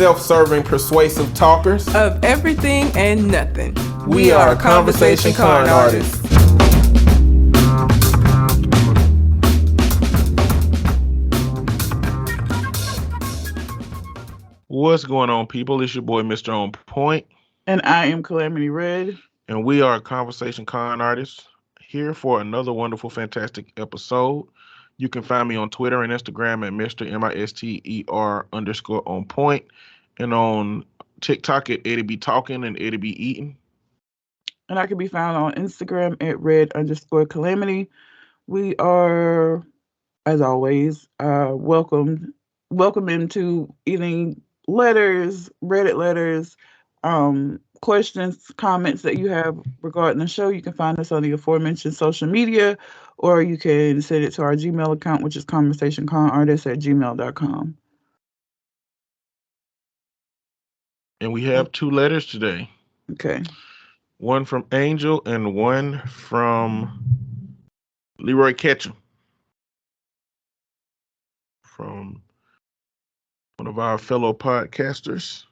self-serving, persuasive talkers of everything and nothing. We are Conversation Con Artists. What's going on, people? It's your boy, Mr. On Point. And I am Calamity Red. And we are Conversation Con Artists, here for another wonderful, fantastic episode. You can find me on Twitter and Instagram at Mr. Mister_on point. And on TikTok at Eddie Be Talking and Eddie Be Eating. And I can be found on Instagram at Red_Calamity. We are, as always, welcome into eating letters, Reddit letters, questions, comments that you have regarding the show. You can find us on the aforementioned social media, or you can send it to our Gmail account, which is conversationconartists@gmail.com. And we have 2 letters today. Okay. One from Angel and one from Leroy Ketchum. From one of our fellow podcasters.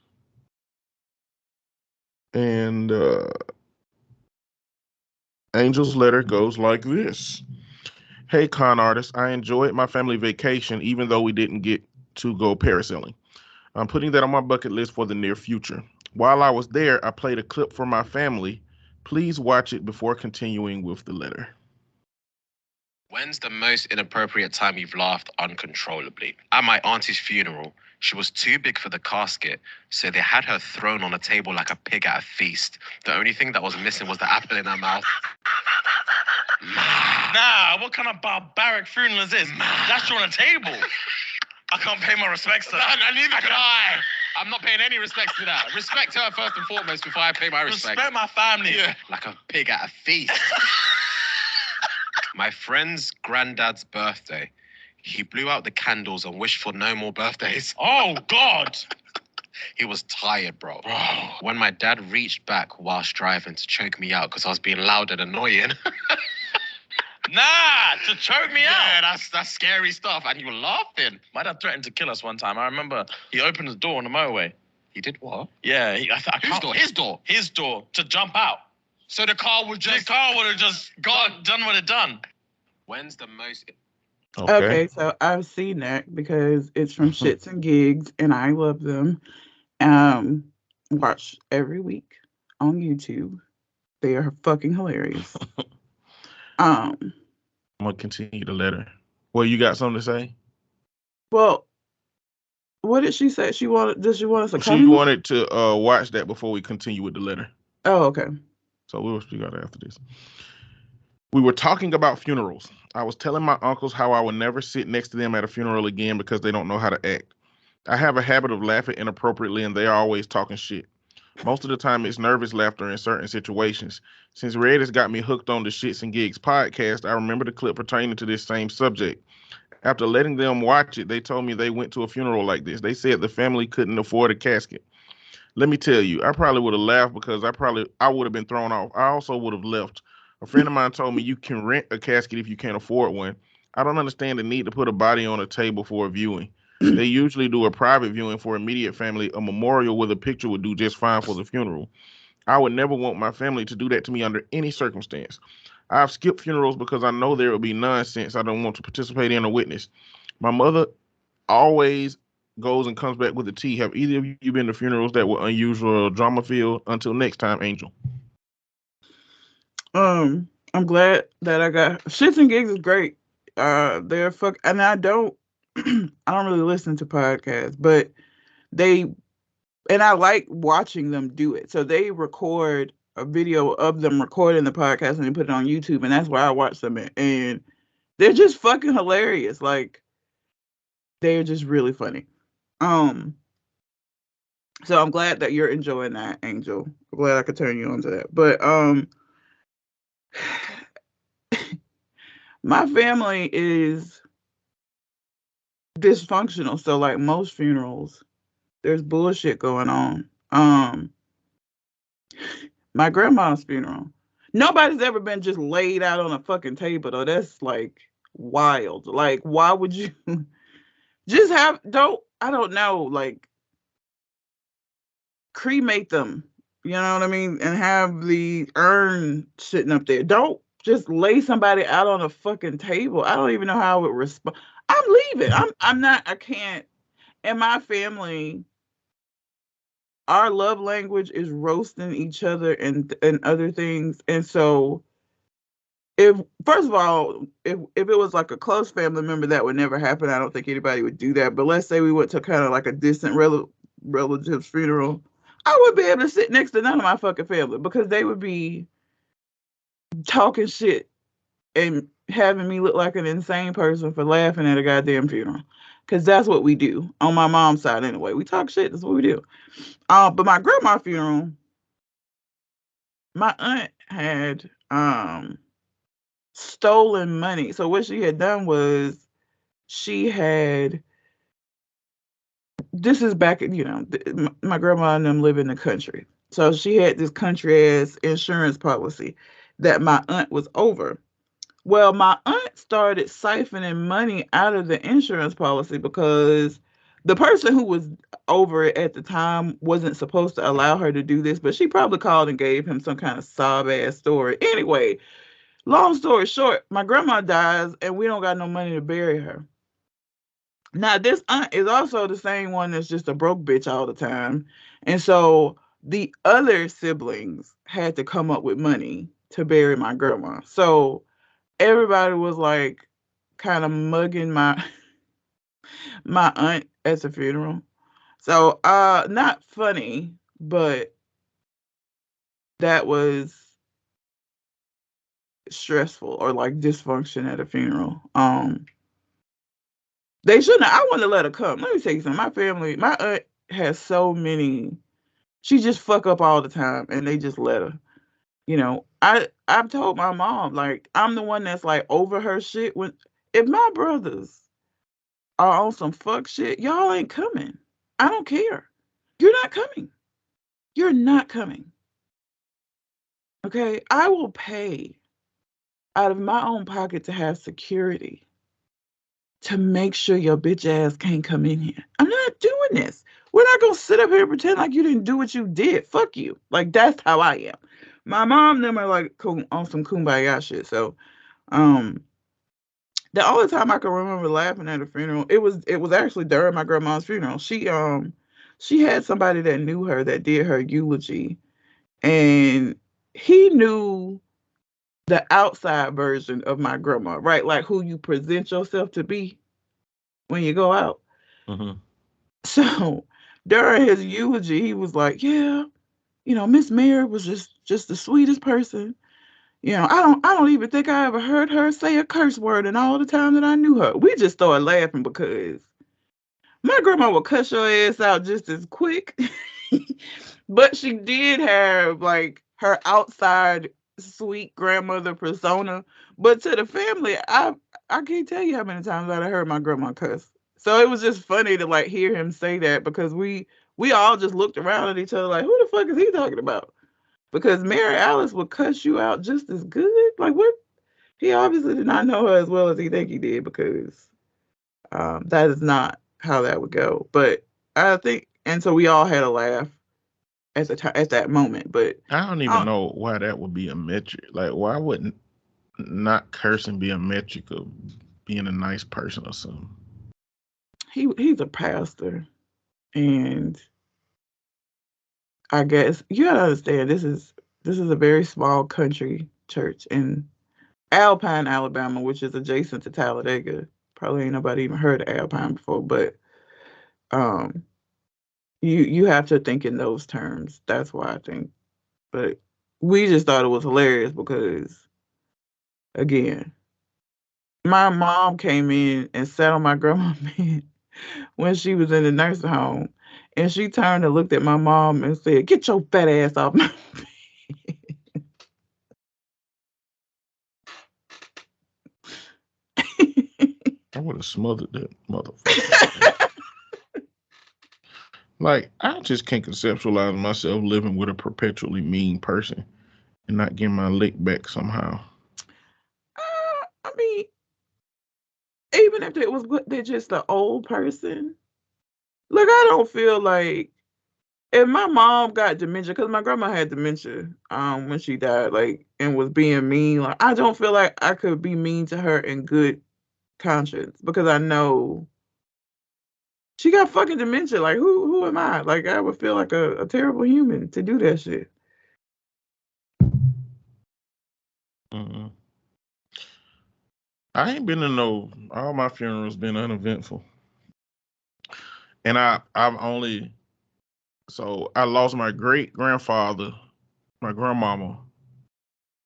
And Angel's letter goes like this. Hey, con artists, I enjoyed my family vacation even though we didn't get to go parasailing. I'm putting that on my bucket list for the near future. While I was there, I played a clip for my family. Please watch it before continuing with the letter. When's the most inappropriate time you've laughed uncontrollably? At my auntie's funeral, she was too big for the casket, so they had her thrown on a table like a pig at a feast. The only thing that was missing was the apple in her mouth. Nah, what kind of barbaric funeral is this? That's you on a table. I can't pay my respects to that. Neither can I. I'm not paying any respects to that. Respect to her first and foremost before I pay my respect. Respect my family. Yeah. Like a pig at a feast. My friend's granddad's birthday. He blew out the candles and wished for no more birthdays. Oh, God. He was tired, bro. When my dad reached back whilst driving to choke me out because I was being loud and annoying. Nah, to choke me out. Yeah, that's scary stuff. And you were laughing. My dad threatened to kill us one time. I remember he opened the door on the motorway. He did what? Yeah. Whose door? His door? His door to jump out. So the car would just... The car would have just done what it done. When's the most... Okay, so I've seen that because it's from Shits and Gigs, and I love them. Watch every week on YouTube. They are fucking hilarious. I'm gonna continue the letter. Well, you got something to say? Well, what did she say? Does she want us to She wanted to watch that before we continue with the letter. Oh, okay. So we'll speak out after this. We were talking about funerals. I was telling my uncles how I would never sit next to them at a funeral again because they don't know how to act. I have a habit of laughing inappropriately and they are always talking shit. Most of the time it's nervous laughter in certain situations. Since Red has got me hooked on the Shits and Gigs podcast, I remember the clip pertaining to this same subject. After letting them watch it, they told me they went to a funeral like this. They said the family couldn't afford a casket. Let me tell you, I probably would have laughed because I would have been thrown off. I also would have left. A friend of mine told me you can rent a casket if you can't afford one. I don't understand the need to put a body on a table for a viewing. They usually do a private viewing for immediate family. A memorial with a picture would do just fine for the funeral. I would never want my family to do that to me under any circumstance. I've skipped funerals because I know there will be nonsense I don't want to participate in or witness. My mother always goes and comes back with the tea. Have either of you been to funerals that were unusual or drama-filled? Until next time, Angel. I'm glad that I got Shits and Gigs is great. They're and I don't really listen to podcasts, but I like watching them do it. So they record a video of them recording the podcast and they put it on YouTube, and that's why I watch them. And they're just fucking hilarious. Like, they're just really funny. So I'm glad that you're enjoying that, Angel. I'm glad I could turn you on to that. But my family is dysfunctional. So like most funerals, there's bullshit going on. My grandma's funeral, nobody's ever been just laid out on a fucking table though. That's like wild. Like, why would you just I don't know, like, cremate them. You know what I mean? And have the urn sitting up there. Don't just lay somebody out on a fucking table. I don't even know how I would respond. I'm leaving. I'm not, I can't. In my family, our love language is roasting each other and other things. And so if first of all, if it was like a close family member, that would never happen. I don't think anybody would do that. But let's say we went to kind of like a distant relative's funeral, I wouldn't be able to sit next to none of my fucking family because they would be talking shit and having me look like an insane person for laughing at a goddamn funeral. Because that's what we do on my mom's side anyway. We talk shit. That's what we do. But my grandma's funeral, my aunt had stolen money. So what she had done was she had, this is back, my grandma and them live in the country. So she had this country ass insurance policy that my aunt was over. Well, my aunt started siphoning money out of the insurance policy because the person who was over it at the time wasn't supposed to allow her to do this, but she probably called and gave him some kind of sob ass story. Anyway, long story short, my grandma dies and we don't got no money to bury her. Now, this aunt is also the same one that's just a broke bitch all the time. And so the other siblings had to come up with money to bury my grandma. So everybody was like kind of mugging my aunt at the funeral. So not funny, but that was stressful or like dysfunction at a funeral. They shouldn't have, I wouldn't have let her come. Let me tell you something. My family, my aunt has so many, she just fuck up all the time and they just let her. I've told my mom, like, I'm the one that's like over her shit. If my brothers are on some fuck shit, y'all ain't coming. I don't care. You're not coming. You're not coming. Okay? I will pay out of my own pocket to have security to make sure your bitch ass can't come in here. I'm not doing this. We're not going to sit up here and pretend like you didn't do what you did. Fuck you. Like, that's how I am. My mom and them are like on some kumbaya shit. So, the only time I can remember laughing at a funeral, it was actually during my grandma's funeral. She had somebody that knew her that did her eulogy, and he knew the outside version of my grandma, right? Like who you present yourself to be when you go out. Mm-hmm. So during his eulogy, he was like, "Yeah, Miss Mary was just the sweetest person. I don't even think I ever heard her say a curse word in all the time that I knew her." We just started laughing because my grandma would cuss your ass out just as quick. But she did have like her outside sweet grandmother persona. But to the family, I can't tell you how many times I heard my grandma cuss. So it was just funny to like hear him say that because we all just looked around at each other like, who the fuck is he talking about? Because Mary Alice would cuss you out just as good. Like what? He obviously did not know her as well as he think he did because that is not how that would go. But I think, and so we all had a laugh at that moment. But I don't even know why that would be a metric. Like, why wouldn't not cursing be a metric of being a nice person or something? He's a pastor, and I guess you gotta understand this is a very small country church in Alpine, Alabama, which is adjacent to Talladega. Probably ain't nobody even heard of Alpine before, but you have to think in those terms. That's why I think. But we just thought it was hilarious because, again, my mom came in and sat on my grandma's bed when she was in the nursing home, and she turned and looked at my mom and said, "Get your fat ass off my bed." I would have smothered that motherfucker. Like, I just can't conceptualize myself living with a perpetually mean person and not getting my lick back somehow. I mean, even if they're just an old person, look, I don't feel like if my mom got dementia, because my grandma had dementia when she died, like, and was being mean, like, I don't feel like I could be mean to her in good conscience because I know she got fucking dementia. Like, who am I? Like, I would feel like a terrible human to do that shit. Mm-mm. I ain't been to no. All my funerals been uneventful, and I've only. So I lost my great grandfather, my grandmama,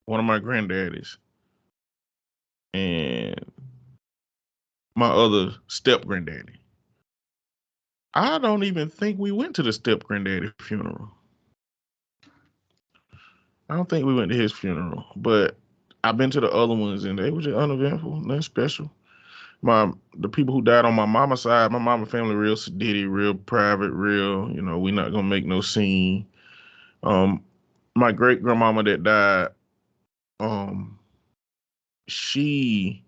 one of my granddaddies, and my other step granddaddy. I don't even think we went to the step granddaddy funeral. I don't think we went to his funeral, but I've been to the other ones and they were just uneventful, nothing special. The people who died on my mama's side, my mama family real sedity, real private, real, we not gonna make no scene. My great grandmama that died, um, she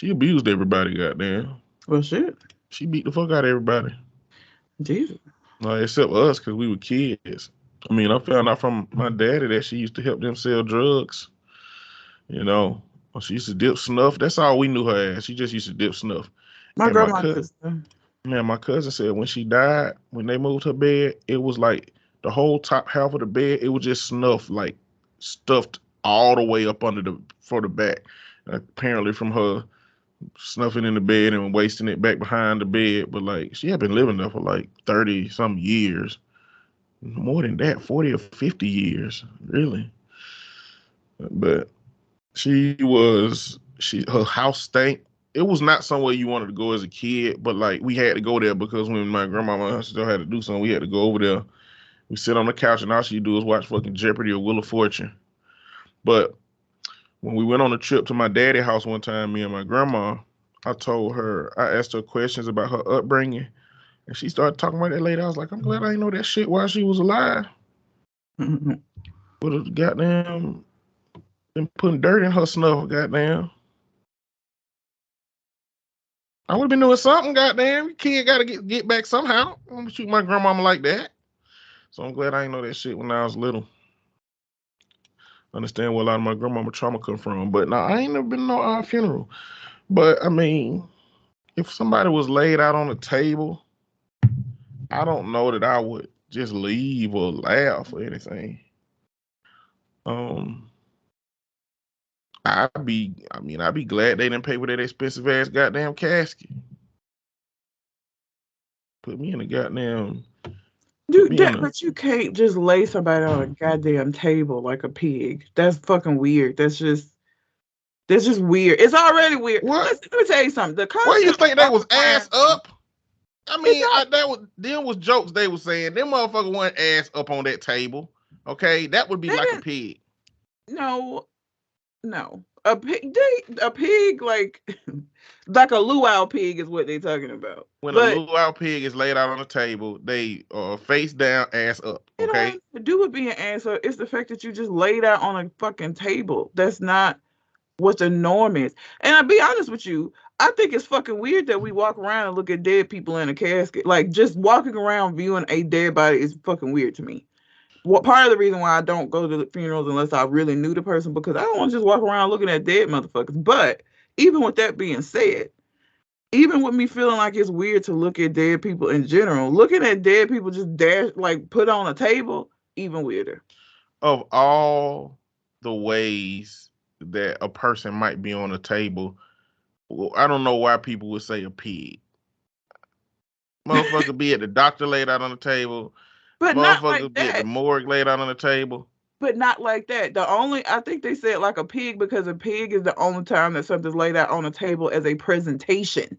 abused everybody, goddamn. Well, shit. She beat the fuck out of everybody. Jesus. Except us, because we were kids. I mean, I found out from my daddy that she used to help them sell drugs. She used to dip snuff. That's all we knew her as. She just used to dip snuff. My And grandma sister. my cousin said when she died, when they moved her bed, it was like the whole top half of the bed, it was just snuff, like stuffed all the way up for the back. Apparently from her snuffing in the bed and wasting it back behind the bed. But like she had been living there for like 30 some years. More than that, 40 or 50 years, really. But her house stank. It was not somewhere you wanted to go as a kid, but like we had to go there because when my grandmama still had to do something, we had to go over there. We sit on the couch and all she do is watch fucking Jeopardy or Wheel of Fortune. But when we went on a trip to my daddy's house one time, me and my grandma, I asked her questions about her upbringing, and she started talking about that lady. I was like, I'm glad I didn't know that shit while she was alive. Would have goddamn been putting dirt in her snuff, goddamn. I would have been doing something, goddamn. Kid got to get back somehow. I'm gonna shoot my grandmama like that. So I'm glad I didn't know that shit when I was little. Understand where a lot of my grandmama trauma come from. But I ain't never been to no funeral. But I mean, if somebody was laid out on a table, I don't know that I would just leave or laugh or anything. I'd be glad they didn't pay for that expensive ass goddamn casket. Put me in a goddamn. Dude, but you can't just lay somebody on a goddamn table like a pig. That's fucking weird. That's just weird. It's already weird. What? Let me tell you something. What do you think they was ass up? I mean, them was jokes they was saying. Them motherfuckers weren't ass up on that table. Okay, that would be like a pig. No. A pig like a luau pig is what they talking about. When a luau pig is laid out on the table, they face down, ass up. Okay. It has to do with being ass up. It's the fact that you just laid out on a fucking table. That's not what the norm is. And I'll be honest with you, I think it's fucking weird that we walk around and look at dead people in a casket. Like, just walking around viewing a dead body is fucking weird to me. What part of the reason why I don't go to the funerals unless I really knew the person, because I don't want to just walk around looking at dead motherfuckers. But even with that being said, even with me feeling like it's weird to look at dead people in general, looking at dead people just put on a table, even weirder. Of all the ways that a person might be on a table, I don't know why people would say a pig. Motherfucker be at the doctor laid out on the table. But not like that. Be at the morgue laid out on the table. But not like that. I think they said like a pig because a pig is the only time that something's laid out on a table as a presentation.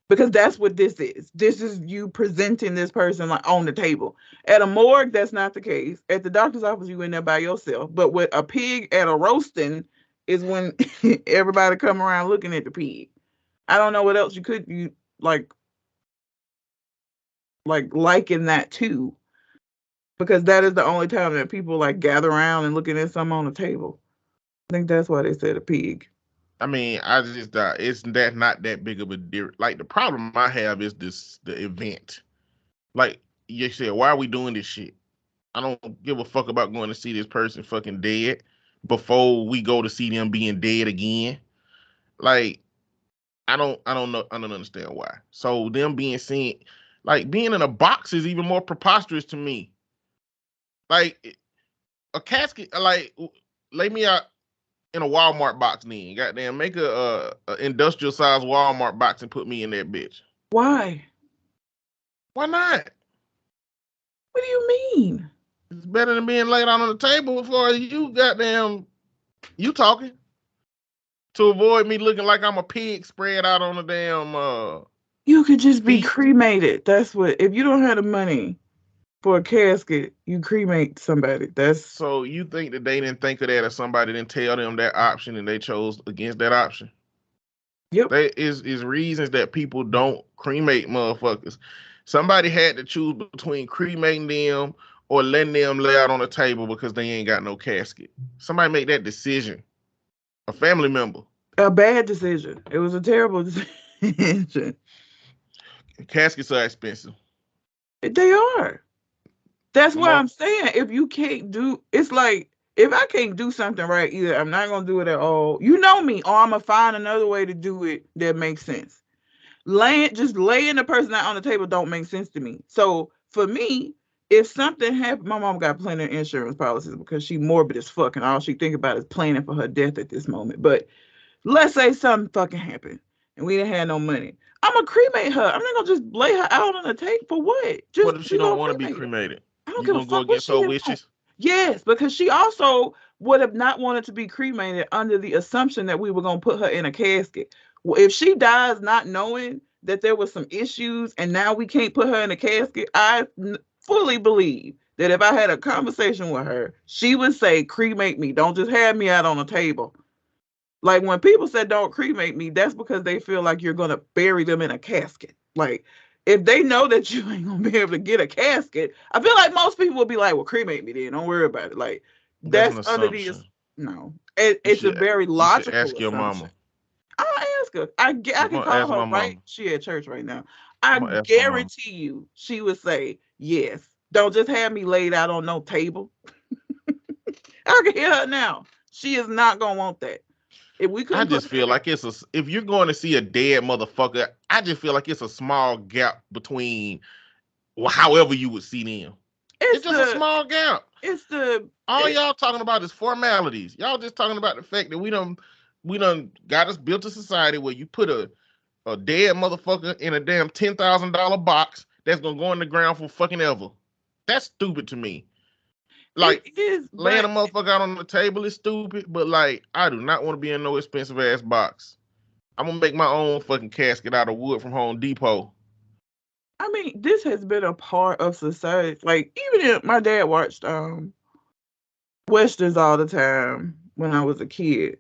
Because that's what this is. This is you presenting this person like on the table. At a morgue, that's not the case. At the doctor's office, you in there by yourself. But with a pig at a roasting is when everybody come around looking at the pig. I don't know what else you liken that to. Because that is the only time that people like gather around and looking at something on the table. I think that's why they said a pig. I mean, it's not that big of a deal. Like the problem I have is the event. Like you said, why are we doing this shit? I don't give a fuck about going to see this person fucking dead before we go to see them being dead again. Like, I don't know. I don't understand why. So them being seen, like being in a box is even more preposterous to me. Like a casket, like lay me out in a Walmart box then. Goddamn, make a industrial size Walmart box and put me in that bitch. Why? Why not? What do you mean? It's better than being laid out on the table before you goddamn you talking. To avoid me looking like I'm a pig spread out on a damn You could just be feet. cremated. That's what. If you don't have the money for a casket, you cremate somebody. That's So you think that they didn't think of that, or somebody didn't tell them that option and they chose against that option? yep. There is reasons that people don't cremate motherfuckers. Somebody had to choose between cremating them or letting them lay out on the table because they ain't got no casket. Somebody make that decision. A family member. A bad decision. It was a terrible decision. Caskets are expensive. They are. That's what Mo- I'm saying. If you can't do, it's like if I can't do something right, either I'm not gonna do it at all. You know me, or I'm gonna find another way to do it that makes sense. Just laying the person out on the table don't make sense to me. So for me, if something happened, my mom got plenty of insurance policies because she morbid as fuck, and all she think about is planning for her death at this moment. But let's say something fucking happened and we didn't have no money. I'm gonna cremate her. I'm not gonna just lay her out on the table for what? Just what if she don't want to be cremated? I don't You give a gonna go fuck what against she her did. wishes? Yes, because she also would have not wanted to be cremated under the assumption that we were gonna put her in a casket. Well, if she dies not knowing that there was some issues and now we can't put her in a casket, I fully believe that if I had a conversation with her, she would say, cremate me. Don't just have me out on a table. Like when people said don't cremate me, that's because they feel like you're gonna bury them in a casket. Like if they know that you ain't gonna be able to get a casket, I feel like most people would be like, "Well, cremate me then. Don't worry about it." Like That's an that's under the assumption. no. It's a very You should logical ask your assumption. mama. I'll ask her. I I'm can gonna call ask her my right. mama. She at church right now. I'm I gonna ask my mama. guarantee you, she would say yes. Don't just have me laid out on no table. I can hear her now. She is not gonna want that. If we I couldn't just put her feel like if you're going to see a dead motherfucker, I just feel like it's a small gap between however you would see them. It's just a small gap. All y'all talking about is formalities. Y'all just talking about the fact that we done got us built a society where you put a dead motherfucker in a damn $10,000 box that's gonna go in the ground for fucking ever. That's stupid to me. Like it is, laying a motherfucker out on the table is stupid, but like I do not want to be in no expensive ass box. I'm gonna make my own fucking casket out of wood from Home Depot. I mean, this has been a part of society. Like even if my dad watched Westerns all the time when I was a kid.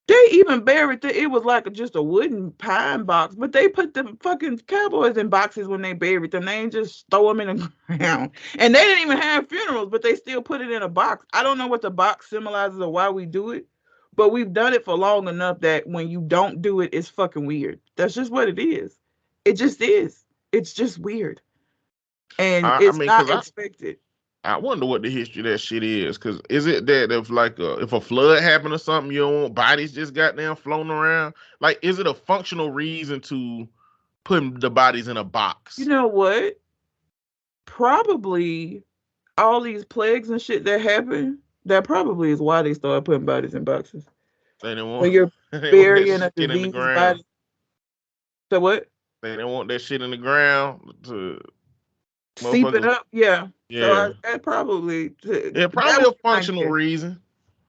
They even buried it was like just a wooden pine box, but they put the fucking cowboys in boxes when they buried them. They ain't just throw them in the ground. And they didn't even have funerals, but they still put it in a box. I don't know what the box symbolizes or why we do it, but we've done it for long enough that when you don't do it, it's fucking weird. That's just what it is. It just is. It's just weird. And it's not expected. I wonder what the history of that shit is. Cause is it that if a flood happened or something, you don't want bodies just goddamn floating around? Like, is it a functional reason to put the bodies in a box? You know what? Probably all these plagues and shit that happen, that probably is why they started putting bodies in boxes. They didn't want when you're burying a diseased body. So what? They didn't want that shit in the ground to seep it up. Yeah. Yeah. So that probably. Yeah, probably a functional reason.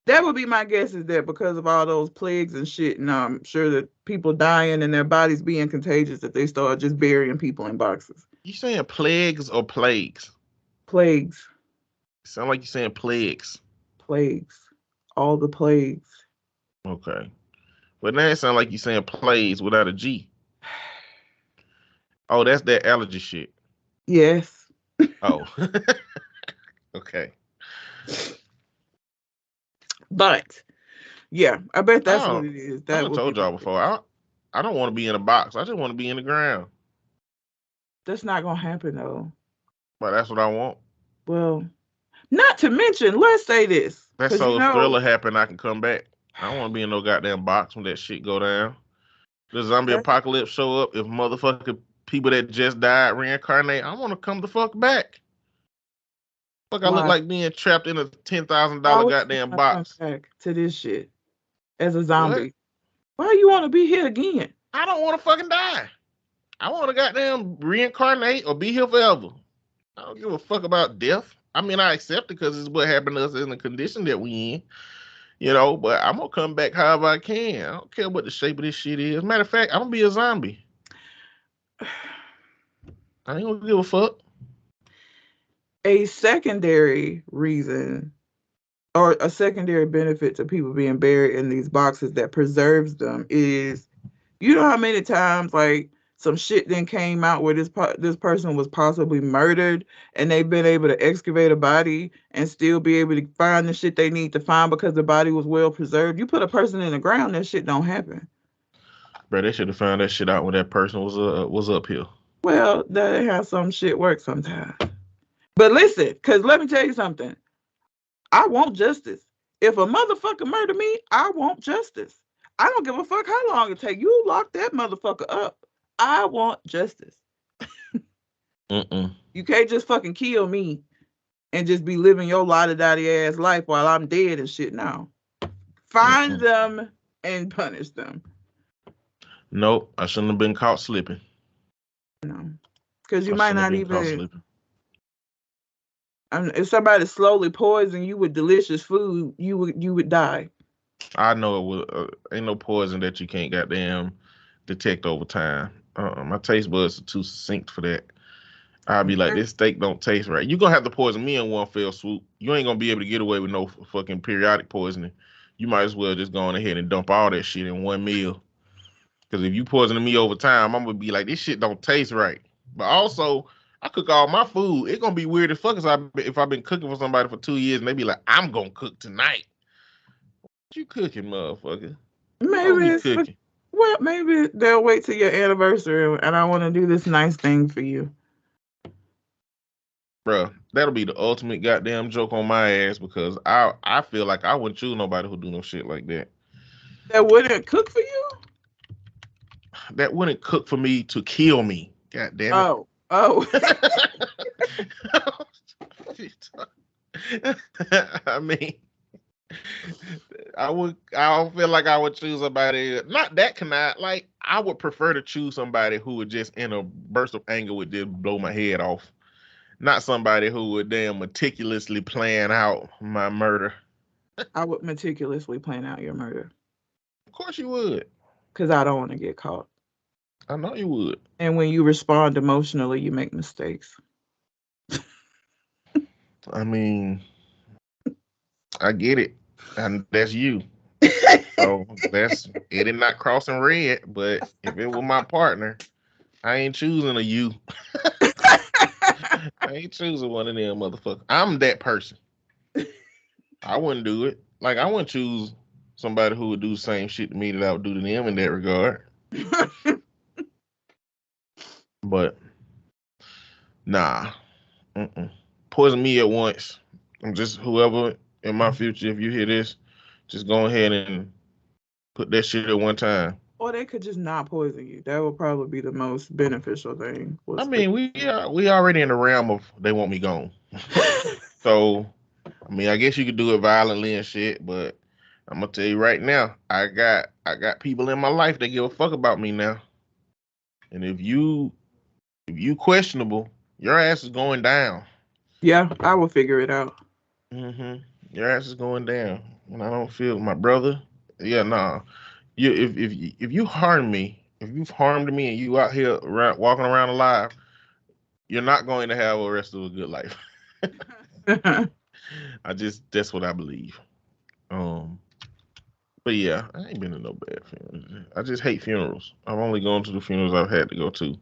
That would be my guess, is that because of all those plagues and shit, and I'm sure that people dying and their bodies being contagious, that they start just burying people in boxes. You saying plagues or plagues? Plagues. Sound like you're saying plagues. Plagues. All the plagues. Okay. But now it sounds like you're saying plagues without a G. Oh, that's that allergy shit. Yes. Oh. Okay. But yeah, I bet that's what it is. I told y'all before. I don't want to be in a box. I just want to be in the ground. That's not gonna happen though. But that's what I want. Well, not to mention, let's say this. That's 'Cause, so you if know, Thriller happen, I can come back. I don't want to be in no goddamn box when that shit go down. The zombie that's- apocalypse show up. If motherfucking people that just died reincarnate, I want to come the fuck back. Fuck, I look why? like being trapped in a Why $10,000 would you goddamn wanna come box. back to this shit as a What? zombie? Why you want to be here again? I don't want to fucking die. I want to goddamn reincarnate or be here forever. I don't give a fuck about death. I mean, I accept it because it's what happened to us in the condition that we in. You know, but I'm gonna come back however I can. I don't care what the shape of this shit is. Matter of fact, I'm gonna be a zombie. I ain't gonna give a fuck. A secondary reason or a secondary benefit to people being buried in these boxes that preserves them is, you know how many times like some shit then came out where this person was possibly murdered and they've been able to excavate a body and still be able to find the shit they need to find because the body was well preserved. You put a person in the ground, that shit don't happen. Bro, they should have found that shit out when that person was up here. Well, that how some shit works sometimes. But listen, because let me tell you something. I want justice. If a motherfucker murder me, I want justice. I don't give a fuck how long it take. You lock that motherfucker up. I want justice. You can't just fucking kill me and just be living your la-da-da-di ass life while I'm dead and shit now. Find them and punish them. Nope, I shouldn't have been caught slipping. No. Because you I might shouldn't have not been caught even... slipping. if somebody slowly poisoned you with delicious food, you would die. I know it will. Ain't no poison that you can't goddamn detect over time. My taste buds are too succinct for that. I'll be like, this steak don't taste right. You gonna have to poison me in one fell swoop. You ain't gonna be able to get away with no fucking periodic poisoning. You might as well just go on ahead and dump all that shit in one meal. Because if you poisoning me over time, I'm gonna be like, this shit don't taste right. But also, I cook all my food. It's gonna be weird as fuck if I've been cooking for somebody for 2 years and they be like, I'm gonna cook tonight. What you cooking, motherfucker? Maybe You it's cooking? well, maybe they'll wait till your anniversary and I want to do this nice thing for you. Bruh, that'll be the ultimate goddamn joke on my ass because I feel like I wouldn't choose nobody who do no shit like that. That wouldn't cook for you? That wouldn't cook for me to kill me. God damn it. Oh. I mean, I don't feel like I would choose somebody not that conniving. Like I would prefer to choose somebody who would just in a burst of anger would just blow my head off. Not somebody who would damn meticulously plan out my murder. I would meticulously plan out your murder. Of course you would. Because I don't want to get caught. I know you would. And when you respond emotionally, you make mistakes. I mean, I get it. And that's you. So it is not crossing red, but if it were my partner, I ain't choosing a you. I ain't choosing one of them motherfuckers. I'm that person. I wouldn't do it. Like I wouldn't choose somebody who would do the same shit to me that I would do to them in that regard. But nah. Poison me at once. I'm just whoever in my future, if you hear this, just go ahead and put that shit at one time. Or they could just not poison you. That would probably be the most beneficial thing. I mean, we already in the realm of they want me gone. So, I mean, I guess you could do it violently and shit, but I'm gonna tell you right now, I got people in my life that give a fuck about me now. And if you questionable, your ass is going down. Yeah, I will figure it out. Your ass is going down. And I don't feel my brother. Yeah, nah. If you harm me, if you've harmed me and you out here walking around alive, you're not going to have a rest of a good life. That's what I believe. But yeah, I ain't been to no bad funerals. I just hate funerals. I've only gone to the funerals I've had to go to.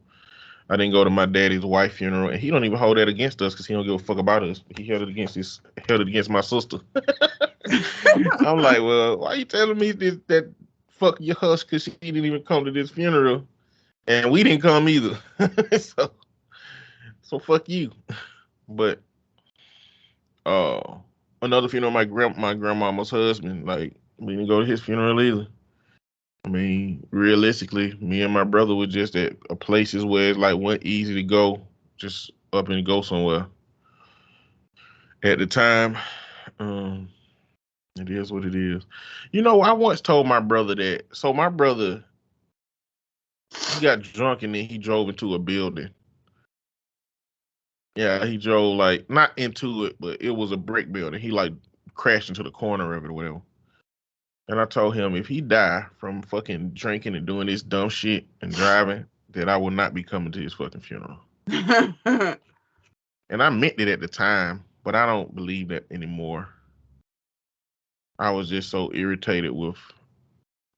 I didn't go to my daddy's wife funeral, and he don't even hold that against us because he don't give a fuck about us. He held it against my sister. I'm like, well, why you telling me that fuck your hush because she didn't even come to this funeral, and we didn't come either. so fuck you. But another funeral, my grandmama's husband, like we didn't go to his funeral either. I mean, realistically, me and my brother were just at places where it's like wasn't easy to go, just up and go somewhere. At the time, um, it is what it is. You know, I once told my brother that. So my brother, he got drunk and then he drove into a building. Yeah, he drove like not into it, but it was a brick building. He like crashed into the corner of it or whatever. And I told him if he die from fucking drinking and doing this dumb shit and driving, that I will not be coming to his fucking funeral. And I meant it at the time, but I don't believe that anymore. I was just so irritated with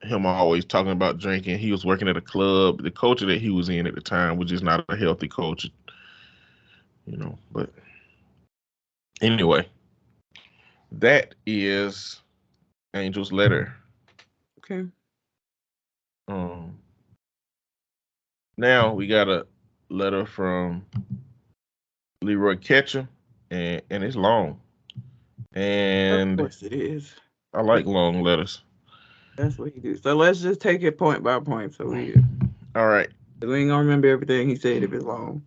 him always talking about drinking. He was working at a club. The culture that he was in at the time was just not a healthy culture, you know. But anyway, that is Angel's letter. Okay. Now we got a letter from Leroy Ketchum, and it's long. And of course it is. I like long letters. That's what he do. So let's just take it point by point. So we All right. ain't gonna remember everything he said if it's long.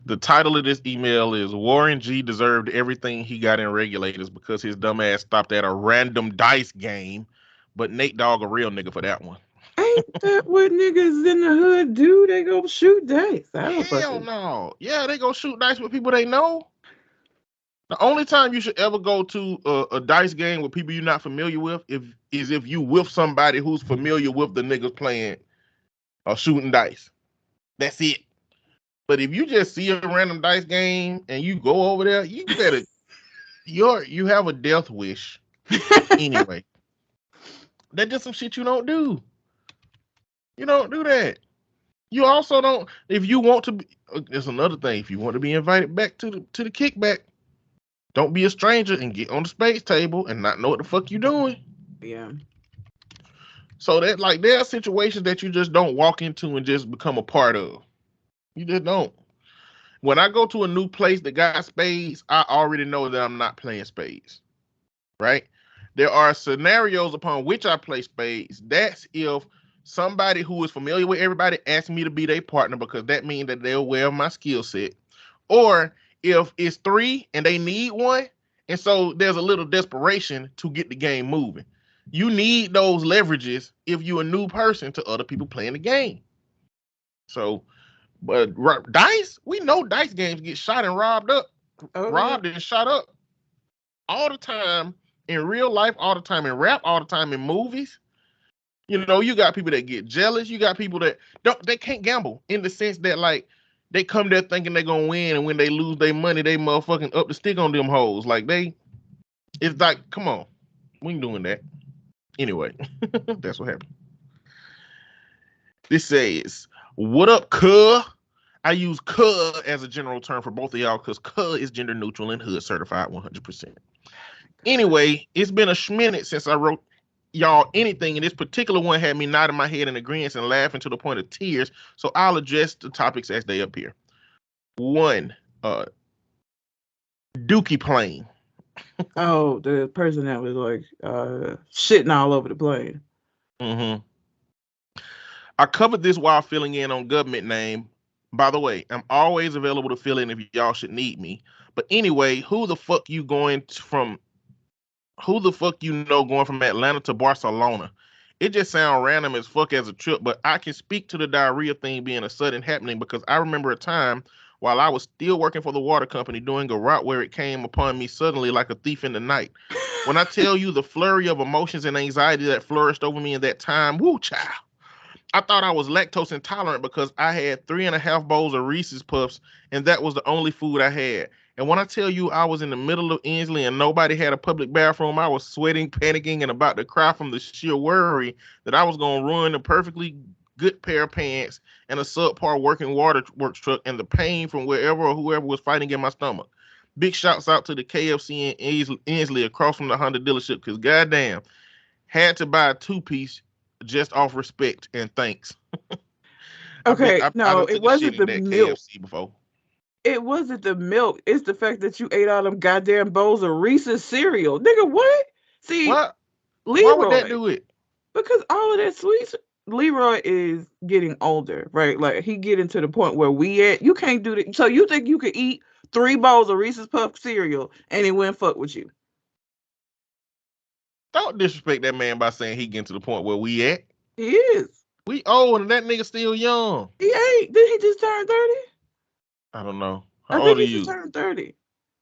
The title of this email is Warren G deserved everything he got in regulators because his dumb ass stopped at a random dice game, but Nate Dogg a real nigga for that one. Ain't that what niggas in the hood do? They go shoot dice. I don't Hell no. Yeah, they go shoot dice with people they know. The only time you should ever go to a dice game with people you're not familiar with is if you with somebody who's familiar with the niggas playing or shooting dice. That's it. But if you just see a random dice game and you go over there, you better you have a death wish. Anyway. That's just some shit you don't do. You don't do that. You also don't, if you want to be, there's another thing. If you want to be invited back to the kickback, don't be a stranger and get on the spades table and not know what the fuck you doing. Yeah. So that like there are situations that you just don't walk into and just become a part of. You just don't. When I go to a new place that got spades, I already know that I'm not playing spades. Right? There are scenarios upon which I play spades. That's if somebody who is familiar with everybody asks me to be their partner because that means that they're aware of my skill set. Or if it's three and they need one, and so there's a little desperation to get the game moving. You need those leverages if you're a new person to other people playing the game. So, but dice, we know dice games get shot and robbed up. Robbed and shot up all the time in real life, all the time in rap, all the time in movies. You know, you got people that get jealous. You got people that they can't gamble in the sense that like they come there thinking they're gonna win, and when they lose their money, they motherfucking up the stick on them hoes. Like it's like, come on, we ain't doing that. Anyway, that's what happened. This says, what up, cuh? I use cuh as a general term for both of y'all because cuh is gender neutral and hood certified 100%. Anyway, it's been a minute since I wrote y'all anything, and this particular one had me nodding my head in agreement and laughing to the point of tears, so I'll address the topics as they appear. 1, Dookie plane. Oh, the person that was like shitting all over the plane. Mm-hmm. I covered this while filling in on government name. By the way, I'm always available to fill in if y'all should need me. But anyway, who the fuck you going from Atlanta to Barcelona? It just sounds random as fuck as a trip, but I can speak to the diarrhea thing being a sudden happening because I remember a time while I was still working for the water company doing a route where it came upon me suddenly like a thief in the night. When I tell you the flurry of emotions and anxiety that flourished over me in that time, woo child. I thought I was lactose intolerant because I had 3.5 bowls of Reese's Puffs and that was the only food I had. And when I tell you I was in the middle of Inslee and nobody had a public bathroom, I was sweating, panicking, and about to cry from the sheer worry that I was going to ruin a perfectly good pair of pants and a subpar working waterworks truck and the pain from wherever or whoever was fighting in my stomach. Big shouts out to the KFC in Inslee across from the Honda dealership because goddamn, had to buy a 2-piece just off respect and thanks. Okay, no, it wasn't the milk. KFC before. It wasn't the milk. It's the fact that you ate all them goddamn bowls of Reese's cereal. Nigga, what? See, What? Leroy, Why would that do it? because all of that sweet. Leroy is getting older, right? Like he getting to the point where we at. You can't do that. So you think you could eat 3 bowls of Reese's Puff cereal and it wouldn't fuck with you? Don't disrespect that man by saying he getting to the point where we at. He is. We old and that nigga still young. He ain't. Did he just turn 30? I don't know. I How think old are he just you? turned 30.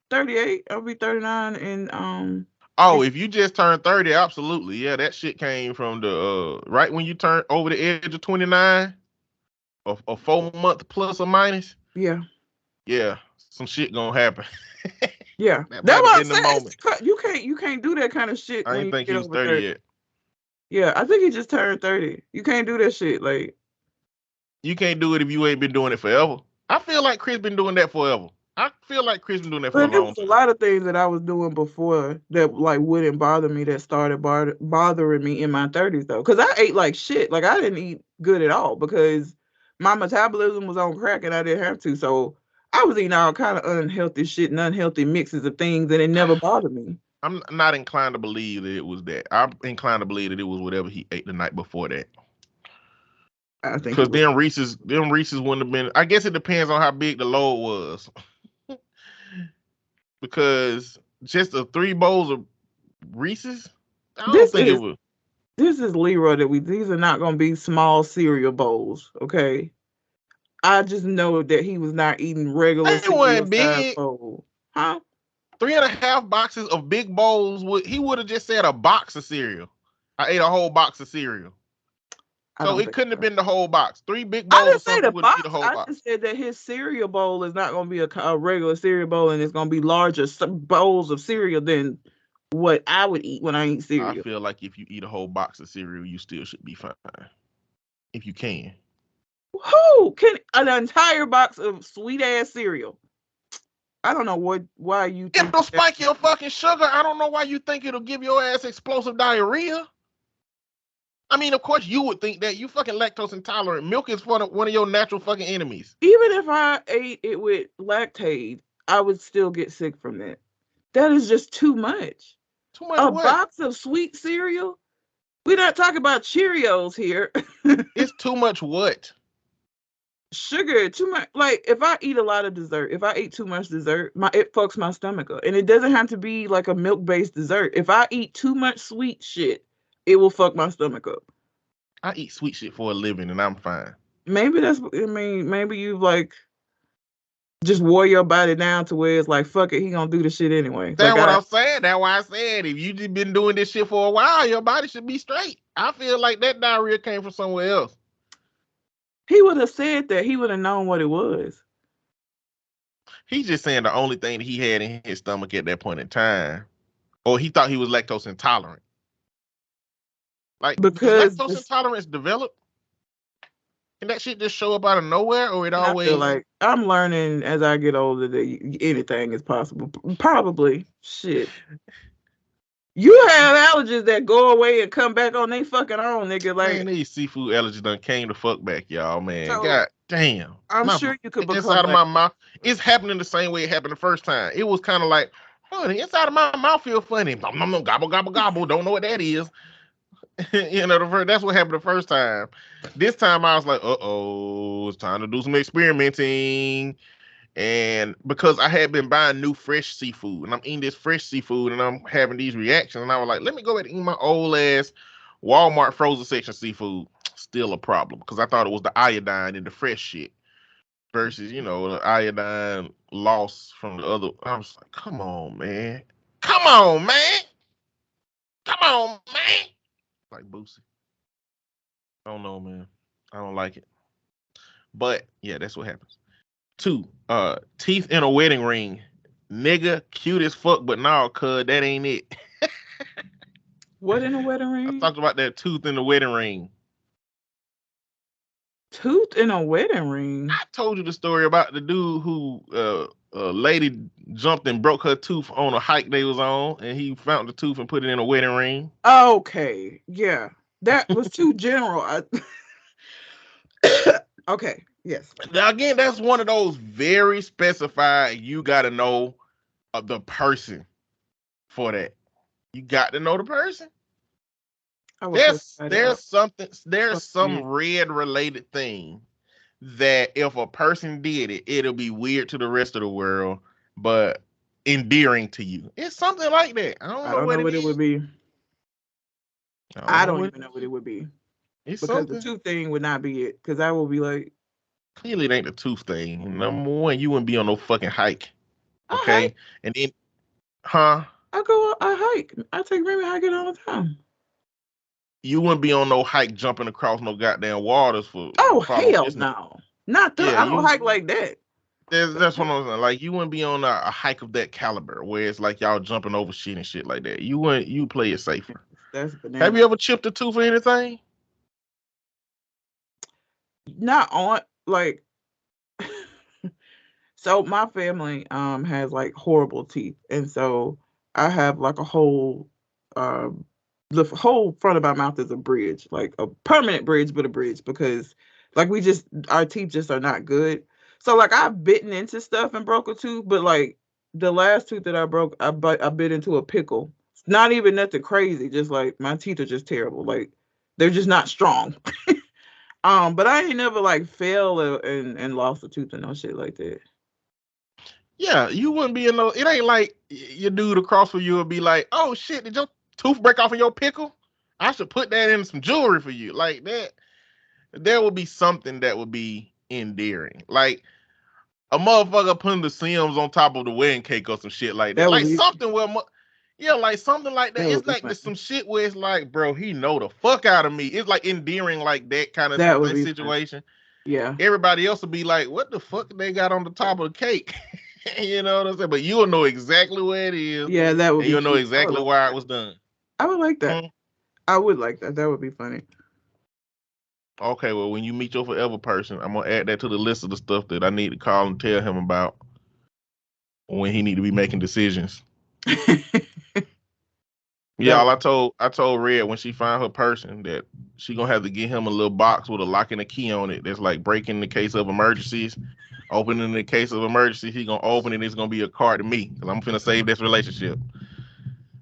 38. I'll be 39 and Oh, if you just turned 30, absolutely. Yeah, that shit came from the right when you turn over the edge of 29, a 4 month plus or minus. yeah. Yeah, some shit gonna happen. Yeah. That That's might what have I'm been the saying. moment. You can't do that kind of shit I when didn't you think get he was over 30 30. yet. Yeah, I think he just turned 30. You can't do that shit. Like, You can't do it if you ain't been doing it forever. I feel like Chris been doing that forever. I feel like Chris been doing that for a but there long was a time. lot of things that I was doing before that like wouldn't bother me that started bothering me in my 30s though. Because I ate like shit. Like I didn't eat good at all because my metabolism was on crack and I didn't have to. So I was eating all kind of unhealthy shit and unhealthy mixes of things and it never bothered me. I'm not inclined to believe that it was that. I'm inclined to believe that it was whatever he ate the night before that. I think Because it was. them Reese's wouldn't have been. I guess it depends on how big the load was. Because just the 3 bowls of Reese's, I don't This think it is would. this is Leroy that these are not gonna be small cereal bowls, okay? I just know that he was not eating regular They cereal weren't size big. bowl. Huh? 3.5 boxes of big bowls. He would have just said a box of cereal. I ate a whole box of cereal. I So don't it think couldn't have so. been the whole box. 3 big I bowls didn't of say the something would have box. eat the whole I box. just said that his cereal bowl is not going to be a regular cereal bowl, and it's going to be larger bowls of cereal than what I would eat when I eat I cereal. feel like if you eat a whole box of cereal, you still should be fine. If you can. Who can an entire box of sweet ass cereal? I don't know why you think It'll spike your fucking sugar. I don't know why you think it'll give your ass explosive diarrhea. I mean, of course you would think that. You fucking lactose intolerant. Milk is one of your natural fucking enemies. Even if I ate it with lactate, I would still get sick from that. That is just too much. Too much A what? box of sweet cereal? We're not talking about Cheerios here. It's too much what? Sugar, too much. Like if I eat a lot of dessert, if I eat too much dessert, it fucks my stomach up. And it doesn't have to be like a milk-based dessert. If I eat too much sweet shit, it will fuck my stomach up. I eat sweet shit for a living and I'm fine. Maybe maybe you've like just wore your body down to where it's like, fuck it, he gonna do the shit anyway. That's Like what I'm saying. That's why I said if you just been doing this shit for a while, your body should be straight. I feel like that diarrhea came from somewhere else. he would have said that. He would have known what it was. He's just saying the only thing that he had in his stomach at that point in time, or he thought he was lactose intolerant. Like, Because does lactose intolerance develop? Can that shit just show up out of nowhere, or it I always? feel like I'm learning as I get older that anything is possible. Probably. Shit. You have allergies that go away and come back on they fucking own, nigga. Like, Man, these seafood allergies done came the fuck back, y'all, man. So, God damn. I'm sure you could become inside of like my mouth. It's happening the same way it happened the first time. It was kind of like, oh, the inside of my mouth feel funny. Gobble, gobble, gobble. Don't know what that is. You know, that's what happened the first time. This time I was like, uh-oh, it's time to do some experimenting. And because I had been buying new fresh seafood and I'm eating this fresh seafood and I'm having these reactions, and I was like, let me go ahead and eat my old ass Walmart frozen section seafood. Still a problem because I thought it was the iodine in the fresh shit versus, the iodine loss from the other. I was like, come on, man. Come on, man. Come on, man. Like Boosie. I don't know, man. I don't like it. But yeah, that's what happens. 2, teeth in a wedding ring. Nigga, cute as fuck, but no, cuz that ain't it. what in a wedding ring? I talked about that tooth in the wedding ring. Tooth in a wedding ring? I told you the story about the dude who a lady jumped and broke her tooth on a hike they was on, and he found the tooth and put it in a wedding ring. Okay, yeah. That was too general. Okay. Yes. Now, again, that's one of those very specified. You got to know the person for that. You got to know the person. I would cut somebody out. There's some Yeah. red related thing that if a person did it, it'll be weird to the rest of the world, but endearing to you. It's something like that. I don't I know don't what know it what it is. would be. I don't even know what it would be. It's Because something. the tooth thing would not be it. Because I will be like, Clearly, it ain't the tooth thing. Number one, you wouldn't be on no fucking hike. I Okay? hike. And then, huh? I hike. I take Remy hiking all the time. You wouldn't be on no hike jumping across no goddamn waters for Oh, follow hell this. no. Not the, Yeah, I don't hike like that. that's what I'm saying. Like you wouldn't be on a hike of that caliber where it's like y'all jumping over shit and shit like that. You play it safer. That's Have banana. you ever chipped a tooth or anything? Not on, like, so my family has like horrible teeth. And so I have like a whole, the whole front of my mouth is a bridge, like a permanent bridge, but a bridge because like our teeth just are not good. So like I've bitten into stuff and broke a tooth, but like the last tooth that I broke, I bit into a pickle. It's not even nothing crazy, just like my teeth are just terrible. Like they're just not strong. But I ain't never like fell and lost a tooth and no shit like that. Yeah, you wouldn't be in no. It ain't like your dude across from you would be like, "Oh shit, did your tooth break off in your pickle? I should put that in some jewelry for you." Like that, there would be something that would be endearing, like a motherfucker putting the Sims on top of the wedding cake or some shit like that. That would Like be something where, yeah, like something like that. that would It's be like funny. there's some shit where it's like, bro, he know the fuck out of me. It's like endearing, like that kind of That would be funny. situation. Yeah. Everybody else will be like, what the fuck they got on the top of the cake? You know what I'm saying? But you'll know exactly where it is, Yeah, that would and be you'll know cute. exactly why it was done. I would like that. Hmm. I would like that. That would be funny. Okay, well, when you meet your forever person, I'm gonna add that to the list of the stuff that I need to call and tell him about when he need to be making decisions. Yeah, all I told Red when she find her person that she gonna have to get him a little box with a lock and a key on it. That's like breaking in the case of emergencies, opening in the case of emergency. He gonna open it. It's gonna be a card to me because I'm finna save this relationship.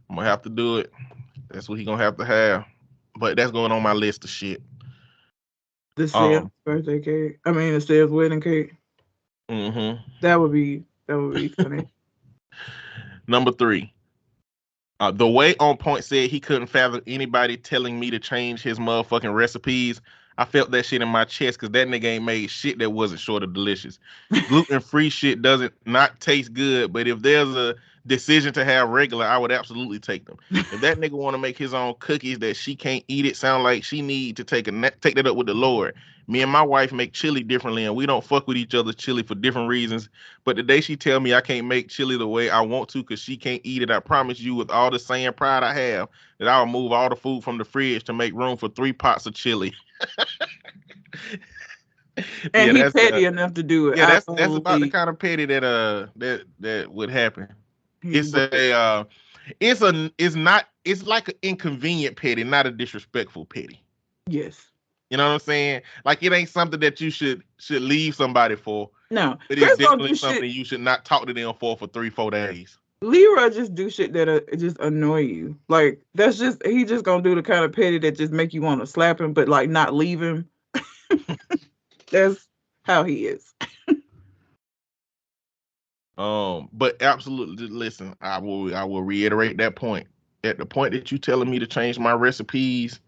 I'm gonna have to do it. That's what he gonna have to have. But that's going on my list of shit. The Sam's birthday cake. I mean, the Sam's wedding cake. Mm-hmm. That would be funny. Number 3. The way On Point said he couldn't fathom anybody telling me to change his motherfucking recipes. I felt that shit in my chest because that nigga ain't made shit that wasn't short of delicious. Gluten-free shit doesn't not taste good, but if there's a decision to have regular, I would absolutely take them. If that nigga want to make his own cookies that she can't eat, it sound like she need to take that up with the Lord. Me and my wife make chili differently, and we don't fuck with each other's chili for different reasons. But the day she tell me I can't make chili the way I want to because she can't eat it, I promise you with all the same pride I have that I'll move all the food from the fridge to make room for 3 pots of chili. And he's petty enough to do it. Yeah, that's about the kind of petty that would happen. It's like an inconvenient petty, not a disrespectful petty. Yes. You know what I'm saying? Like it ain't something that you should leave somebody for. No, but it's definitely something you should not talk to them for 3-4 days. Leroy just do shit that just annoy you. Like he just gonna do the kind of petty that just make you want to slap him, but like not leave him. That's how he is. But absolutely, listen. I will reiterate that point. At the point that you telling me to change my recipes,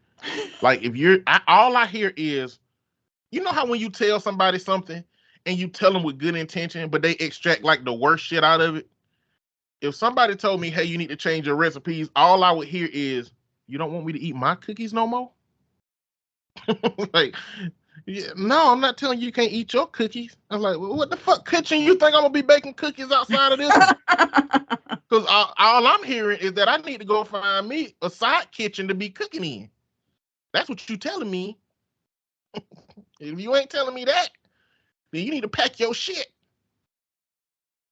like if all I hear is, you know how when you tell somebody something and you tell them with good intention, but they extract like the worst shit out of it. If somebody told me, hey, you need to change your recipes, all I would hear is, you don't want me to eat my cookies no more? Like, yeah, no, I'm not telling you can't eat your cookies. I was like, well, what the fuck kitchen you think I'm gonna be baking cookies outside of this one? Because all I'm hearing is that I need to go find me a side kitchen to be cooking in. That's what you telling me. If you ain't telling me that, then you need to pack your shit.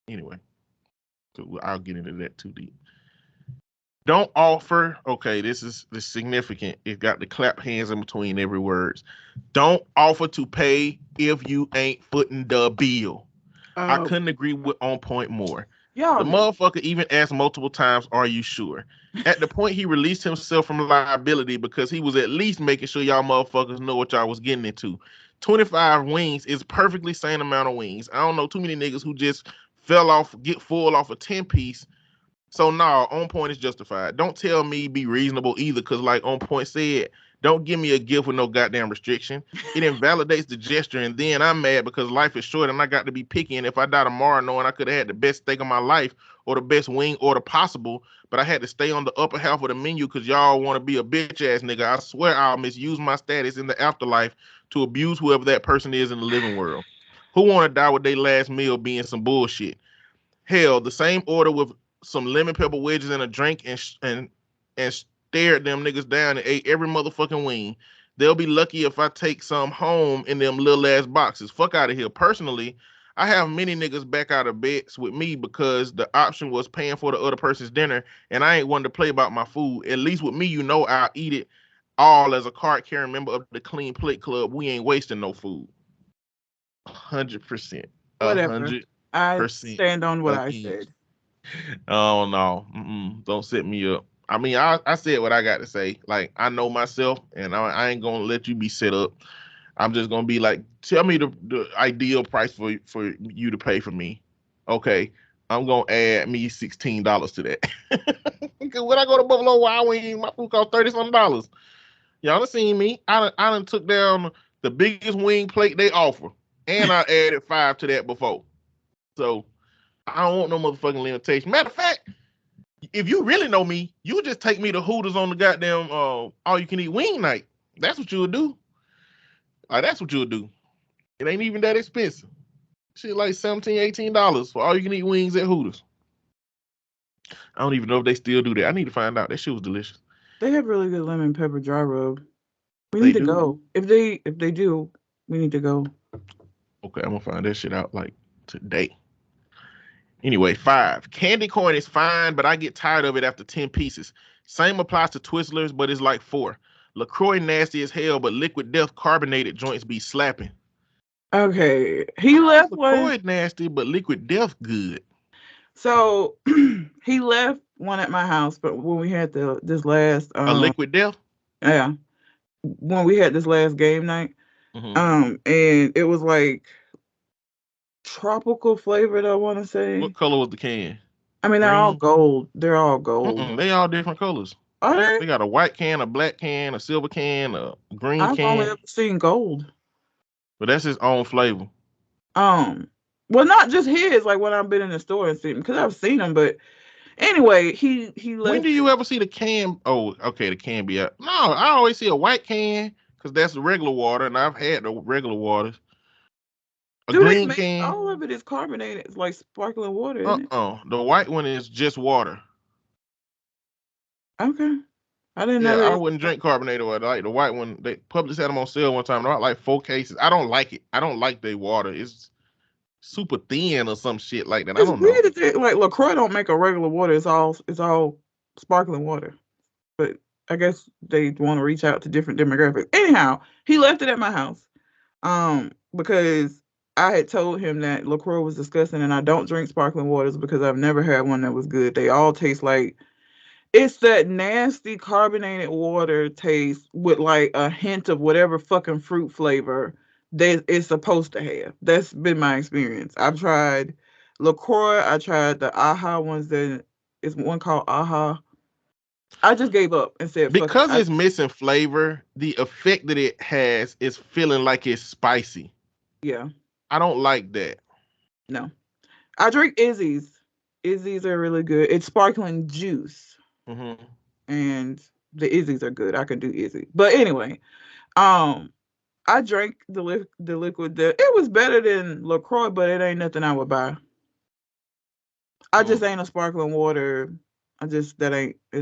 Anyway, so I'll get into that too deep. Don't offer. Okay, this is significant. It got the clap hands in between every words. Don't offer to pay if you ain't footing the bill. I couldn't agree with On Point more. Y'all The know. motherfucker even asked multiple times, "Are you sure?" At the point he released himself from liability because he was at least making sure y'all motherfuckers know what y'all was getting into. 25 wings is perfectly sane amount of wings. I don't know too many niggas who just get full off a 10-piece. So no, On Point is justified. Don't tell me be reasonable either, because like On Point said, don't give me a gift with no goddamn restriction. It invalidates the gesture, and then I'm mad because life is short and I got to be picky. And if I die tomorrow knowing I could have had the best steak of my life or the best wing order possible, but I had to stay on the upper half of the menu because y'all want to be a bitch ass nigga, I swear I'll misuse my status in the afterlife to abuse whoever that person is in the living world. Who want to die with their last meal being some bullshit? Hell, the same order with some lemon pepper wedges and a drink and stared them niggas down and ate every motherfucking wing. They'll be lucky if I take some home in them little ass boxes. Fuck out of here. Personally, I have many niggas back out of beds with me because the option was paying for the other person's dinner, and I ain't one to play about my food. At least with me, you know I'll eat it all as a card carrying member of the Clean Plate Club. We ain't wasting no food. 100%. Whatever. 100%. I stand on what I Again. said. Oh no, don't set me up. I mean, I said what I got to say. Like, I know myself, and I ain't gonna let you be set up. I'm just gonna be like, tell me the ideal price for you to pay for me. Okay, I'm gonna add me $16 to that. Because when I go to Buffalo Wild Wings, my food costs $30-something. Y'all done seen me. I done took down the biggest wing plate they offer, and I added 5 to that before. So I don't want no motherfucking limitation. Matter of fact, if you really know me, you just take me to Hooters on the goddamn all you can eat wing night. That's what you would do. Like, that's what you would do. It ain't even that expensive. Shit like $17-$18 for all you can eat wings at Hooters. I don't even know if they still do that. I need to find out. That shit was delicious. They have really good lemon pepper dry rub. We They need to do? go. If they do, we need to go. Okay, I'm gonna find that shit out like today. Anyway, 5. Candy corn is fine, but I get tired of it after 10 pieces. Same applies to Twizzlers, but it's like 4. LaCroix nasty as hell, but Liquid Death carbonated joints be slapping. Okay. He left LaCroix one. nasty, but Liquid Death good. So he left one at my house, but when we had this last A Liquid Death? yeah, when we had this last game night, Mm-hmm. and it was like tropical flavored, I want to say. What color was the can? I mean, they're all Green? gold. They're all gold. They all different colors. Are They they? got a white can, a black can, a silver can, a green I've only can. ever seen gold. But that's his own flavor. Well, not just his. Like when I've been in the store and seen, because I've seen them, but anyway, he left. When do you ever see the can? Oh, okay, the can be out. No, I always see a white can because that's the regular water, and I've had the regular waters. A Do they green make can. all of it is carbonated? It's like sparkling water, isn't it? The white one is just water. Okay. I didn't know Yeah, I that. wouldn't drink carbonated water. Like the white one, they Publix had them on sale one time. They bought like 4 cases. I don't like it. I don't like their water. It's super thin or some shit like that. I It's don't know. weird that they, like LaCroix don't make a regular water. It's all sparkling water. But I guess they want to reach out to different demographics. Anyhow, he left it at my house. Because I had told him that LaCroix was disgusting and I don't drink sparkling waters because I've never had one that was good. They all taste like it's that nasty carbonated water taste with like a hint of whatever fucking fruit flavor that it's supposed to have. That's been my experience. I've tried LaCroix. I tried the AHA ones. That is one called AHA. I just gave up and said, "Fuck it." Because it's missing flavor, the effect that it has is feeling like it's spicy. Yeah, I don't like that. no. I drink Izzy's. Izzy's are really good. It's sparkling juice, Mm-hmm. and the Izzy's are good. I can do Izzy. But anyway, um, I drank the liquid. It was better than LaCroix, but it ain't nothing I would buy. I just ain't a sparkling water. It's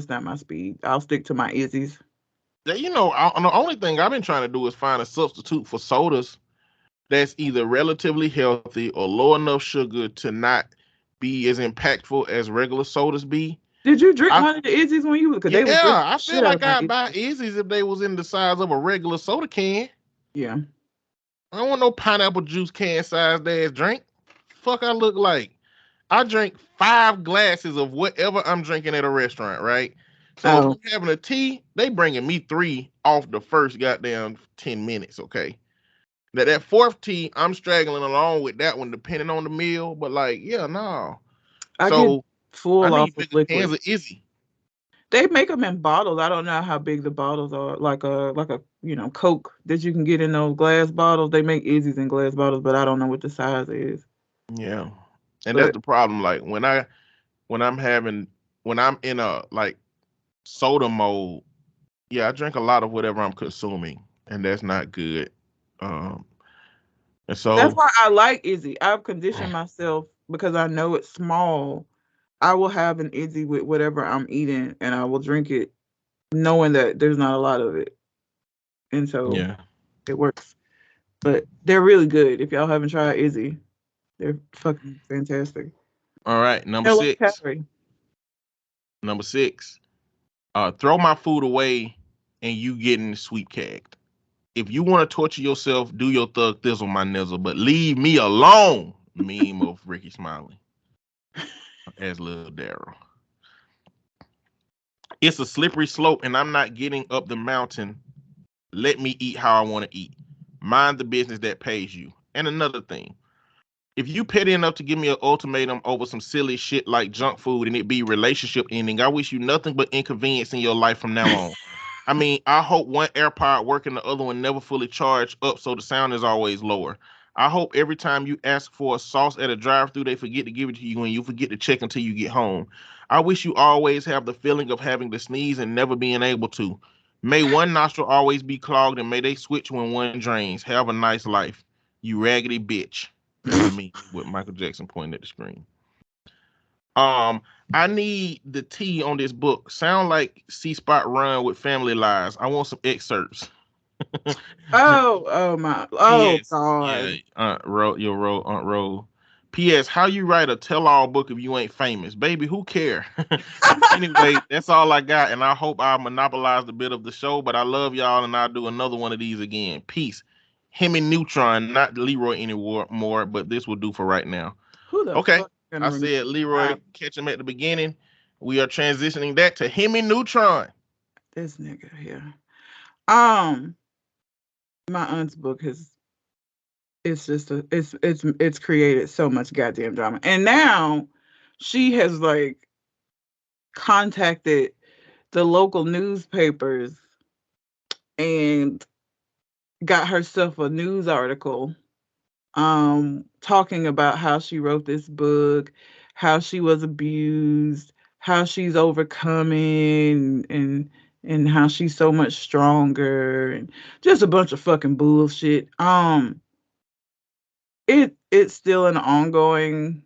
not my speed. I'll stick to my Izzy's. The only thing I've been trying to do is find a substitute for sodas that's either relatively healthy or low enough sugar to not be as impactful as regular sodas be. Did you drink one of the Izzy's when you? Because they was Yeah, I shit feel like out I'd of buy Izzy's if they was in the size of a regular soda can. Yeah. I don't want no pineapple juice can sized ass drink. Fuck, I look like. I drink 5 glasses of whatever I'm drinking at a restaurant, right? So if I'm having a tea, they bringing me 3 off the first goddamn 10 minutes, okay? Now that fourth tea, I'm straggling along with that one depending on the meal, but like, yeah, no. I So get full I off need of bigger liquid. cans of Izzy. They make them in bottles. I don't know how big the bottles are. Like a Coke that you can get in those glass bottles. They make Izzy's in glass bottles, but I don't know what the size is. Yeah. And that's the problem. Like when I'm in a like soda mode, yeah, I drink a lot of whatever I'm consuming, and that's not good. And so That's why I like Izzy. I've conditioned myself because I know it's small. I will have an Izzy with whatever I'm eating, and I will drink it knowing that there's not a lot of it. And so it works. But they're really good. If y'all haven't tried Izzy, they're fucking fantastic. All right, number 6. Number 6. Throw my food away and you getting sweet cagged. If you want to torture yourself, do your thug thizzle, my nizzle, but leave me alone. Meme of Ricky Smiley as Lil Daryl. It's a slippery slope, and I'm not getting up the mountain. Let me eat how I want to eat. Mind the business that pays you. And another thing, if you petty enough to give me an ultimatum over some silly shit like junk food and it be relationship ending, I wish you nothing but inconvenience in your life from now on. I mean, I hope one AirPod working, the other one never fully charged up so the sound is always lower. I hope every time you ask for a sauce at a drive-thru, they forget to give it to you and you forget to check until you get home. I wish you always have the feeling of having to sneeze and never being able to. May one nostril always be clogged and may they switch when one drains. Have a nice life, you raggedy bitch. That's me with Michael Jackson pointing at the screen. I need the T on this book. Sound like C Spot Run with Family Lies. I want some excerpts. God. Yeah, Aunt Ro. P.S. How you write a tell-all book if you ain't famous, baby? Who care? Anyway, that's all I got, and I hope I monopolized a bit of the show. But I love y'all, and I'll do another one of these again. Peace. Himmie Neutron, not Leroy anymore, but this will do for right now. Who the Okay, fuck I said Leroy. Catch him at the beginning. We are transitioning that to Himmie Neutron. This nigga here. My aunt's book it's created so much goddamn drama. And now she has like contacted the local newspapers and got herself a news article talking about how she wrote this book, how she was abused, how she's overcoming and how she's so much stronger and just a bunch of fucking bullshit. It's still an ongoing,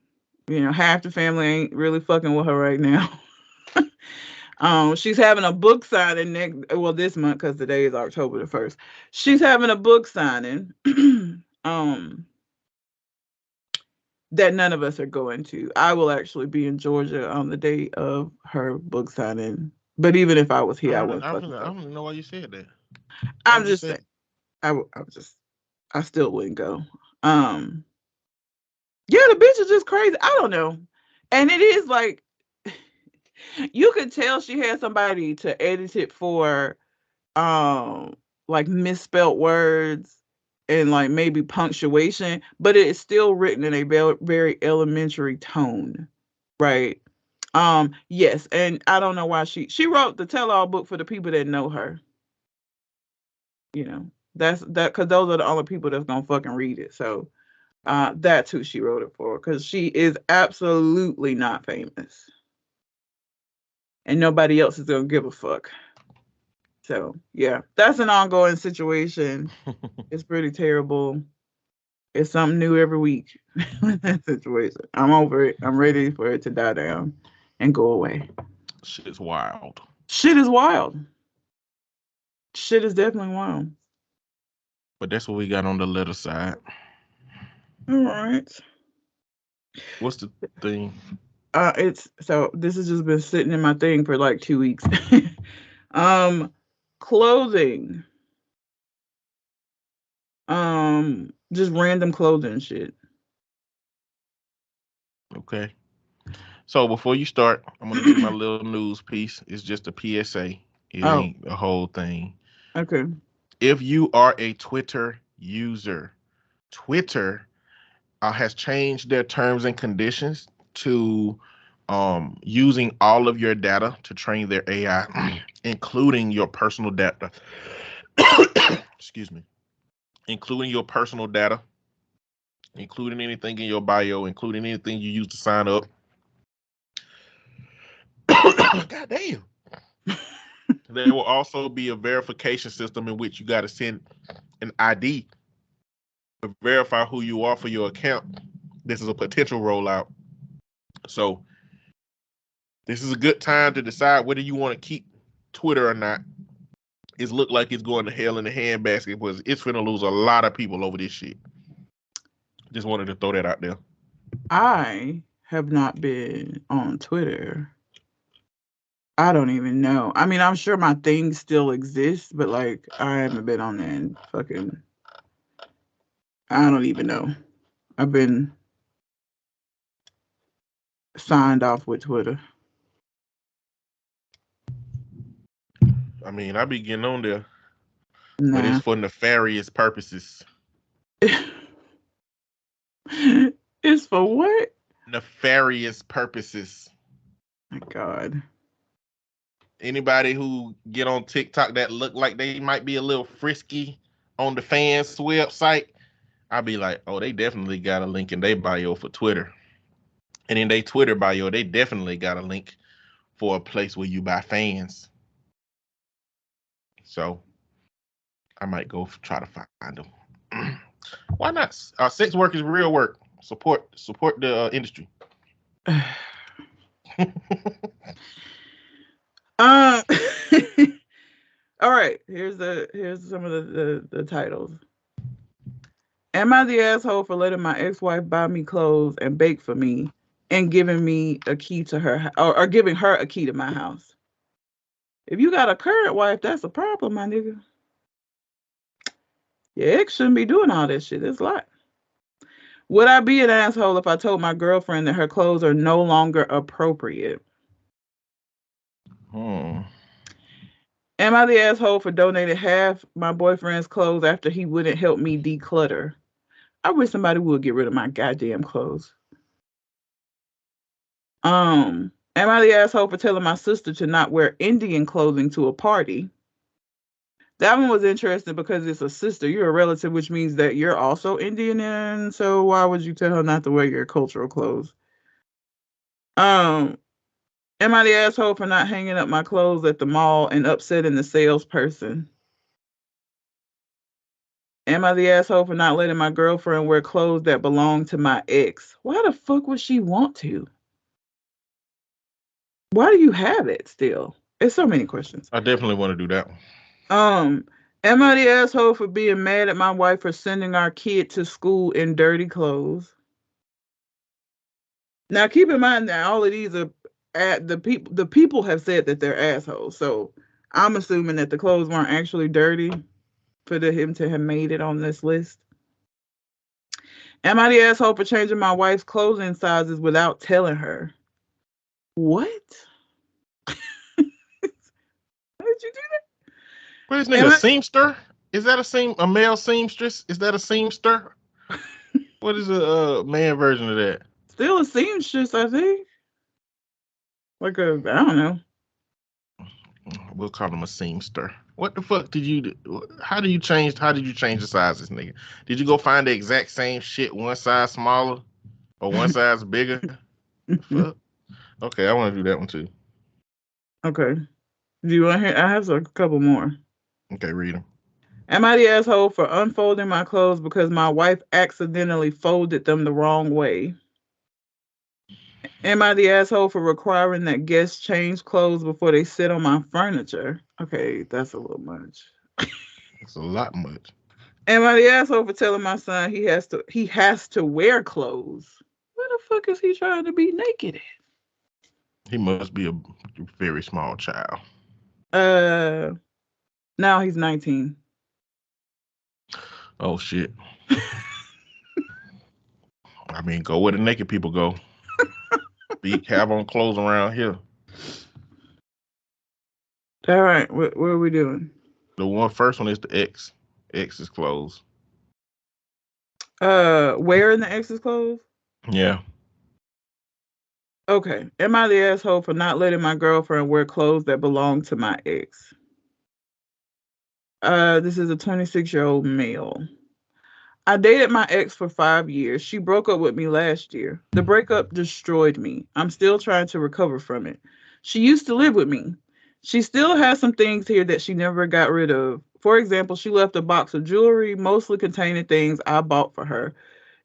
half the family ain't really fucking with her right now. She's having a book signing this month because today is October the 1st. She's having a book signing that none of us are going to. I will actually be in Georgia on the day of her book signing. But even if I was here, I wouldn't. I don't know why you said that. I'm just saying. I still wouldn't go. Yeah, the bitch is just crazy. I don't know. And it is like, you could tell she had somebody to edit it for, like misspelt words and like maybe punctuation, but it's still written in a very, very elementary tone, right? Yes, and I don't know why she wrote the tell-all book for the people that know her. That's because those are the only people that's gonna fucking read it. So that's who she wrote it for, because she is absolutely not famous. And nobody else is gonna give a fuck. So yeah, that's an ongoing situation. It's pretty terrible. It's something new every week with that situation. I'm over it. I'm ready for it to die down and go away. Shit is wild. Shit is wild. Shit is definitely wild. But that's what we got on the letter side. All right. What's the thing? This has just been sitting in my thing for like 2 weeks. Clothing. Just random clothing shit. Okay. So before you start, I'm gonna give my little news piece. It's just a PSA. It ain't a whole thing. Okay. If you are a Twitter user, Twitter has changed their terms and conditions to using all of your data to train their AI, including your personal data. Excuse me. Including your personal data, including anything in your bio, including anything you use to sign up. God damn. There will also be a verification system in which you got to send an ID to verify who you are for your account. This is a potential rollout. So this is a good time to decide whether you want to keep Twitter or not. It's looked like it's going to hell in the handbasket because it's going to lose a lot of people over this shit. Just wanted to throw that out there. I have not been on Twitter. I don't even know. I mean, I'm sure my thing still exists, but like I haven't been on there in fucking. I don't even know. I've been signed off with Twitter. I mean, I be getting on there, Nah. but it's for nefarious purposes. It's for what? Nefarious purposes. My God. Anybody who get on TikTok that look like they might be a little frisky on the fans' website, I'll be like, oh, they definitely got a link in their bio for Twitter. And in their Twitter bio, they definitely got a link for a place where you buy fans. So I might go try to find them. Why not? Sex work is real work. Support the industry. All right. Here's some of the titles. Am I the asshole for letting my ex-wife buy me clothes and bake for me and giving me a key to her or giving her a key to my house? If you got a current wife, that's a problem, my nigga. Your ex shouldn't be doing all that shit. It's a lot. Would I be an asshole if I told my girlfriend that her clothes are no longer appropriate? Am I the asshole for donating half my boyfriend's clothes after he wouldn't help me declutter? I wish somebody would get rid of my goddamn clothes. Am I the asshole for telling my sister to not wear Indian clothing to a party? That one was interesting because it's a sister. You're a relative, which means that you're also Indian, and so why would you tell her not to wear your cultural clothes? Am I the asshole for not hanging up my clothes at the mall and upsetting the salesperson? Am I the asshole for not letting my girlfriend wear clothes that belong to my ex? Why the fuck would she want to? Why do you have it still? It's so many questions. I definitely want to do that one. Am I the asshole for being mad at my wife for sending our kid to school in dirty clothes? Now, keep in mind that all of these are the people have said that they're assholes. So I'm assuming that the clothes weren't actually dirty for him to have made it on this list. Am I the asshole for changing my wife's clothing sizes without telling her? What? Why did you do that? What is this nigga, a seamster? Is that a male seamstress? Is that a seamster? What is a man version of that? Still a seamstress, I think. Like I don't know. We'll call him a seamster. What the fuck did you do? How did you change the sizes, nigga? Did you go find the exact same shit, one size smaller or one size bigger? Fuck. Okay, I want to do that one too. Okay. Do you want to hear? I have a couple more. Okay, read them. Am I the asshole for unfolding my clothes because my wife accidentally folded them the wrong way? Am I the asshole for requiring that guests change clothes before they sit on my furniture? Okay, that's a little much. It's a lot much. Am I the asshole for telling my son he has to wear clothes? Where the fuck is he trying to be naked at? He must be a very small child. Now he's 19. Oh shit. I mean, go where the naked people go. Have on clothes around here. All right, what are we doing? The first one is the X. X is clothes. Wearing the ex's clothes? Yeah. Okay. Am I the asshole for not letting my girlfriend wear clothes that belong to my ex? This is a 26-year-old male. I dated my ex for 5 years. She broke up with me last year. The breakup destroyed me. I'm still trying to recover from it. She used to live with me. She still has some things here that she never got rid of. For example, she left a box of jewelry, mostly containing things I bought for her.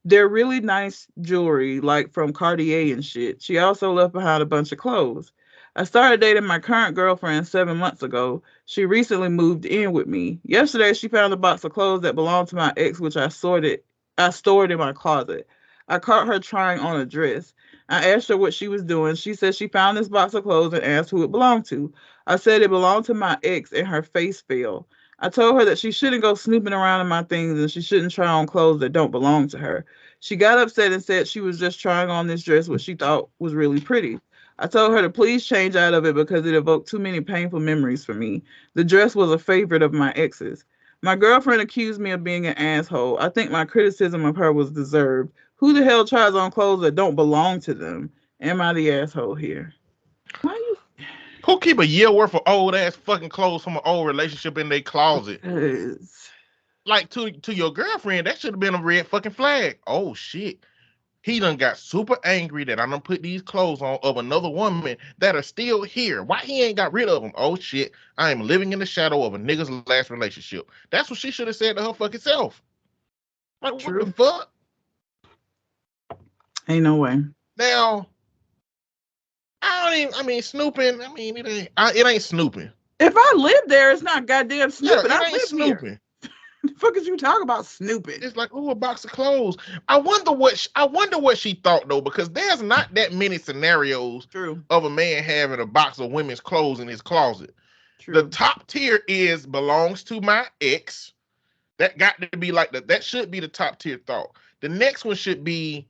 They're really nice jewelry, like from Cartier and shit. She also left behind a bunch of clothes. I started dating my current girlfriend 7 months ago. She recently moved in with me. Yesterday, she found a box of clothes that belonged to my ex, which I stored in my closet. I caught her trying on a dress. I asked her what she was doing. She said she found this box of clothes and asked who it belonged to. I said it belonged to my ex, and her face fell. I told her that she shouldn't go snooping around in my things and she shouldn't try on clothes that don't belong to her. She got upset and said she was just trying on this dress, which she thought was really pretty. I told her to please change out of it because it evoked too many painful memories for me. The dress was a favorite of my ex's. My girlfriend accused me of being an asshole. I think my criticism of her was deserved. Who the hell tries on clothes that don't belong to them? Am I the asshole here? Why you? Who keep a year worth of old ass fucking clothes from an old relationship in their closet? Like to your girlfriend, that should have been a red fucking flag. Oh shit. He done got super angry that I done put these clothes on of another woman that are still here. Why he ain't got rid of them? Oh shit. I am living in the shadow of a nigga's last relationship. That's what she should have said to her fucking self. Like, True. what the fuck? Ain't no way. Now, snooping, it ain't snooping. If I live there, it's not goddamn snooping. Yeah, I it ain't live snooping. here. The fuck is you talking about snooping? It's like, ooh, a box of clothes. I wonder what she thought though, because there's not that many scenarios True. of a man having a box of women's clothes in his closet. True. The top tier is belongs to my ex. That got to be like that should be the top tier thought. The next one should be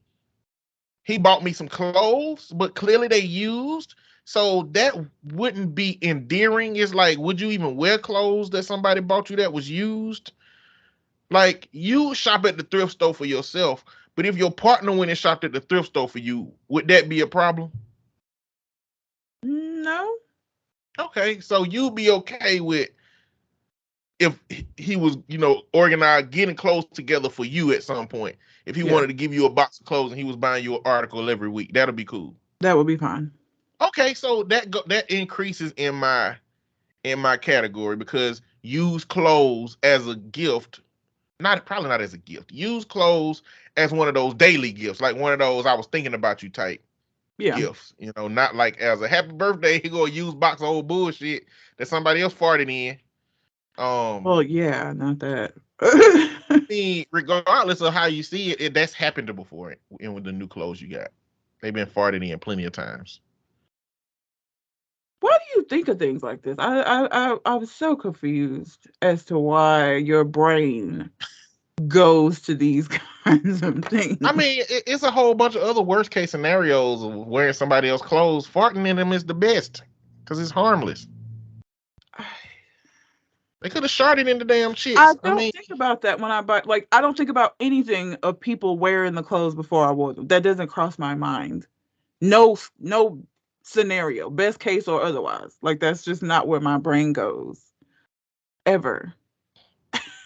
he bought me some clothes, but clearly they used. So that wouldn't be endearing. It's like, would you even wear clothes that somebody bought you that was used? Like, you shop at the thrift store for yourself, but if your partner went and shopped at the thrift store for you, would that be a problem? No. Okay, so you'd be okay with if he was, organized getting clothes together for you at some point. If he wanted to give you a box of clothes and he was buying you an article every week, that'll be cool. That would be fine. Okay, so that increases in my category because used clothes as a gift. Probably not as a gift. Use clothes as one of those daily gifts, like one of those I was thinking about you type gifts. Not like as a happy birthday, he go use box of old bullshit that somebody else farted in. Well, yeah, not that. I mean, regardless of how you see it, that's happened before and with the new clothes you got. They've been farted in plenty of times. Why do you think of things like this? I was so confused as to why your brain goes to these kinds of things. I mean, it's a whole bunch of other worst case scenarios of wearing somebody else's clothes. Farting in them is the best because it's harmless. They could have sharded in the damn chicks. I don't think about that when I buy. Like, I don't think about anything of people wearing the clothes before I wore them. That doesn't cross my mind. No scenario, best case or otherwise. Like, that's just not where my brain goes. Ever.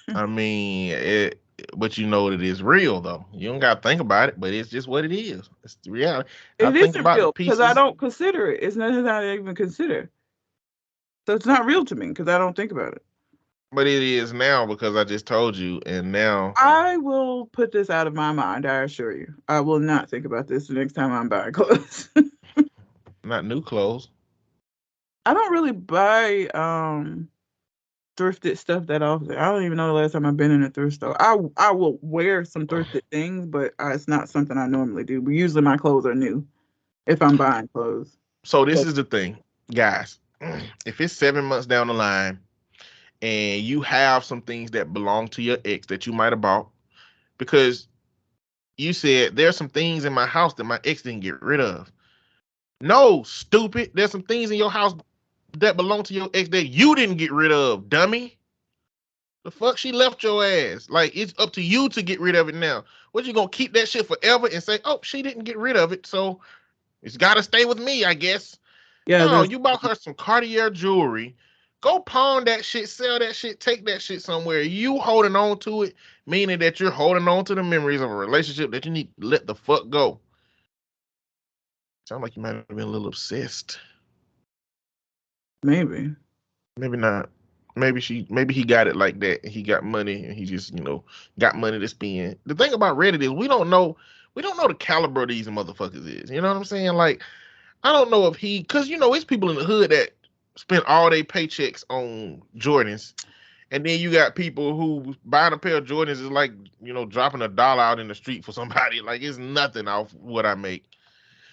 I mean, but you know that it's real though. You don't got to think about it, but it's just what it is. It's the reality. It isn't real because I don't consider it. It's nothing that I even consider. So it's not real to me because I don't think about it. But it is now because I just told you, and now I will put this out of my mind. I assure you, I will not think about this the next time I'm buying clothes. Not new clothes. I don't really buy thrifted stuff that often. I don't even know the last time I've been in a thrift store. I will wear some thrifted things, but it's not something I normally do. But usually my clothes are new if I'm buying clothes. So this is the thing, guys. If it's 7 months down the line and you have some things that belong to your ex that you might have bought, because you said there's some things in my house that my ex didn't get rid of. No, stupid. There's some things in your house that belong to your ex that you didn't get rid of, dummy. The fuck, she left your ass. Like, it's up to you to get rid of it now. What, you gonna keep that shit forever and say, oh, she didn't get rid of it, so it's gotta stay with me, I guess. Yeah, No, that's you bought her some Cartier jewelry. Go pawn that shit, sell that shit, take that shit somewhere. You holding on to it, meaning that you're holding on to the memories of a relationship that you need to let the fuck go. Sound like you might have been a little obsessed. maybe. Maybe not. Maybe he got it like that. He got money and he just, got money to spend. The thing about Reddit is we don't know the caliber of these motherfuckers is. You know what I'm saying? Like, I don't know if because it's people in the hood that spend all their paychecks on Jordans. And then you got people who buying a pair of Jordans is like, dropping $1 out in the street for somebody. Like, it's nothing off what I make.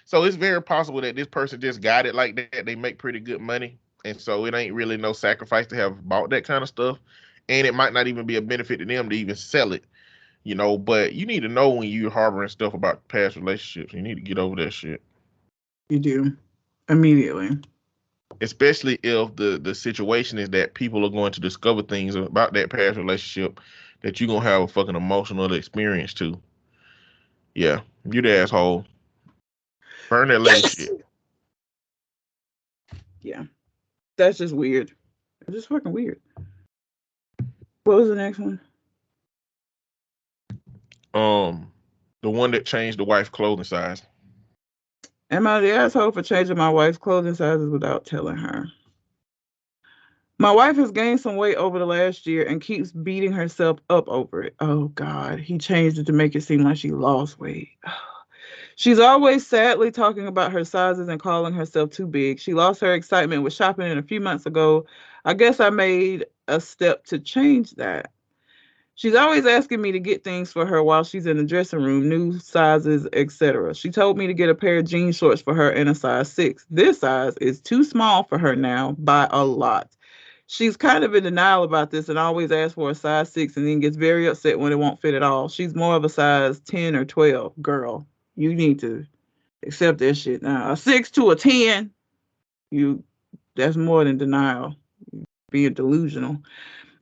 So it's very possible that this person just got it like that. They make pretty good money. And so it ain't really no sacrifice to have bought that kind of stuff. And it might not even be a benefit to them to even sell it, but you need to know when you're harboring stuff about past relationships. You need to get over that shit. You do. Immediately. Especially if the situation is that people are going to discover things about that past relationship that you're going to have a fucking emotional experience to. Yeah, you the asshole. Burn that lady shit. Yeah. That's just weird. It's just fucking weird. What was the next one? The one that changed the wife's clothing size. Am I the asshole for changing my wife's clothing sizes without telling her? My wife has gained some weight over the last year and keeps beating herself up over it. Oh, God. He changed it to make it seem like she lost weight. She's always sadly talking about her sizes and calling herself too big. She lost her excitement with shopping a few months ago. I guess I made a step to change that. She's always asking me to get things for her while she's in the dressing room, new sizes, etc. She told me to get a pair of jean shorts for her in a size 6. This size is too small for her now by a lot. She's kind of in denial about this and always asks for a size 6 and then gets very upset when it won't fit at all. She's more of a size 10 or 12 girl. You need to accept that shit now. A 6 to a 10, that's more than denial. Being delusional.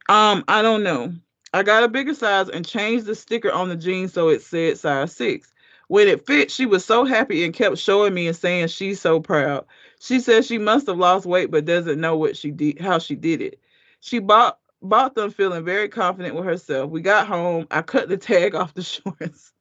I don't know. I got a bigger size and changed the sticker on the jeans so it said size 6. When it fit, she was so happy and kept showing me and saying she's so proud. She says she must have lost weight but doesn't know what she did, how she did it. She bought them feeling very confident with herself. We got home. I cut the tag off the shorts.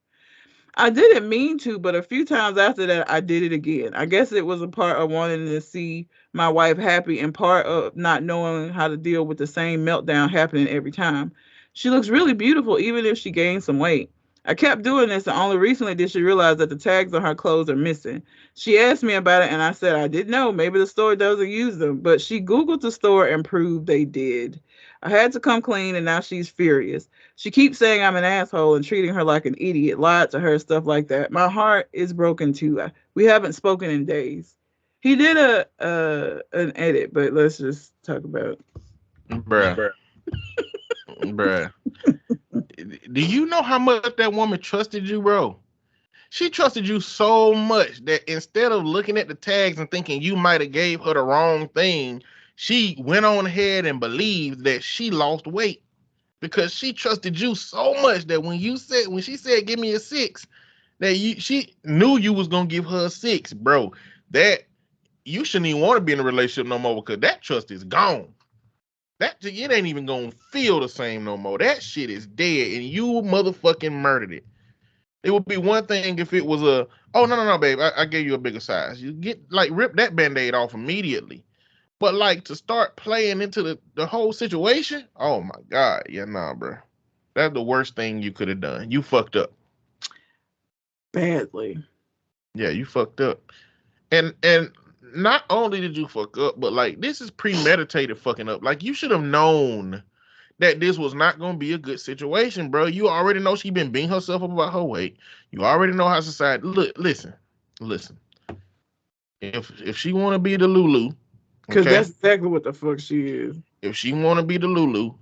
I didn't mean to, but a few times after that, I did it again. I guess it was a part of wanting to see my wife happy and part of not knowing how to deal with the same meltdown happening every time. She looks really beautiful, even if she gained some weight. I kept doing this, and only recently did she realize that the tags on her clothes are missing. She asked me about it, and I said I didn't know. Maybe the store doesn't use them, but she Googled the store and proved they did. I had to come clean, and now she's furious. She keeps saying I'm an asshole and treating her like an idiot, lied to her, stuff like that. My heart is broken too. We haven't spoken in days. He did an edit, but let's just talk about it. Bruh. Bruh. Do you know how much that woman trusted you, bro? She trusted you so much that instead of looking at the tags and thinking you might have gave her the wrong thing, she went on ahead and believed that she lost weight because she trusted you so much that when she said give me a 6, that she knew you was gonna give her a 6, bro. That you shouldn't even want to be in a relationship no more because that trust is gone. It ain't even gonna feel the same no more. That shit is dead, and you motherfucking murdered it. It would be one thing if it was no, babe, I gave you a bigger size. You get rip that band-aid off immediately. But to start playing into the whole situation, oh my God, yeah, nah, bro. That's the worst thing you could have done. You fucked up. Badly. Yeah, you fucked up. And not only did you fuck up, but this is premeditated fucking up. You should have known that this was not going to be a good situation, bro. You already know she been beating herself up about her weight. You already know how society... Look, listen. If she want to be the Lulu, Because okay. that's exactly what the fuck she is. If she want to be the Lulu,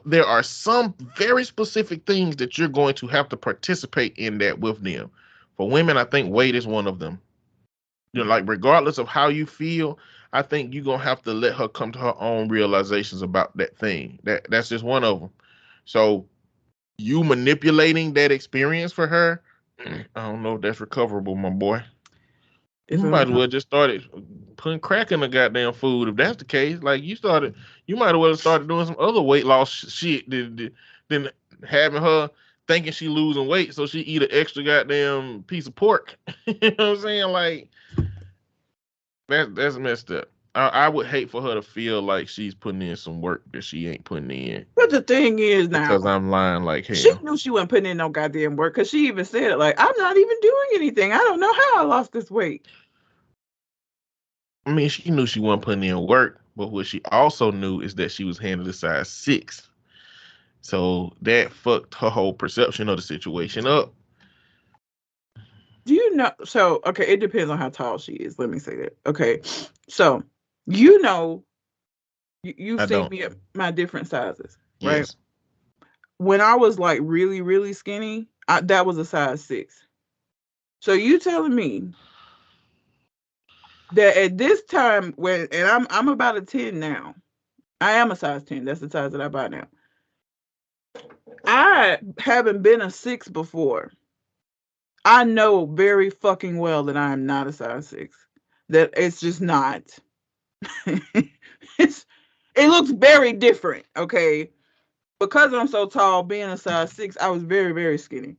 there are some very specific things that you're going to have to participate in that with them. For women, I think weight is one of them. You know, like regardless of how you feel, I think you're gonna have to let her come to her own realizations about that thing. That's just one of them. So you manipulating that experience for her, I don't know if that's recoverable, my boy. You If might as I'm well just started putting crack in the goddamn food. If that's the case, like you might as well started doing some other weight loss shit than having her thinking she losing weight so she eat an extra goddamn piece of pork. You know what I'm saying? Like that's messed up. I would hate for her to feel like she's putting in some work that she ain't putting in But the thing is now, because I'm lying like she hell. knew she wasn't putting in no goddamn work because she even said it like, I'm not even doing anything. I don't know how I lost this weight. I mean, she knew she wasn't putting in work, but what she also knew is that she was handed a size 6. So that fucked her whole perception of the situation up. Do you know? So, okay, it depends on how tall she is. Let me say that. Okay. So, you know, you've I seen don't. me at my different sizes, right? Yes. When I was like really, really skinny, that was a size 6. So you telling me that at this time and I'm about a 10 now. I am a size 10. That's the size that I buy now. I haven't been a 6 before. I know very fucking well that I am not a size 6. That it's just not. It looks very different, okay? Because I'm so tall, being a size 6, I was very, very skinny.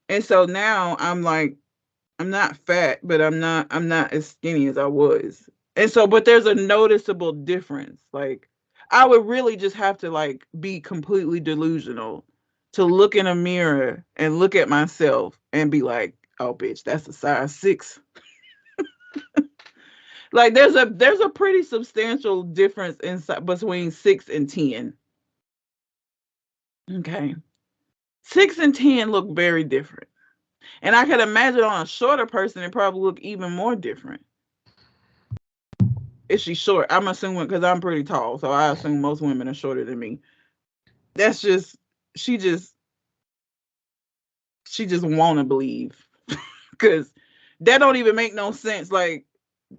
And so now I'm like, I'm not fat, but I'm not as skinny as I was. And so, but there's a noticeable difference. Like, I would really just have to like be completely delusional to look in a mirror and look at myself and be like, oh bitch, that's a size 6. Like there's a pretty substantial difference between 6 and 10. Okay. 6 and 10 look very different. And I could imagine on a shorter person, it probably look even more different. Is she short? I'm assuming because I'm pretty tall, so I assume most women are shorter than me. That's just she just want to believe because that don't even make no sense. Like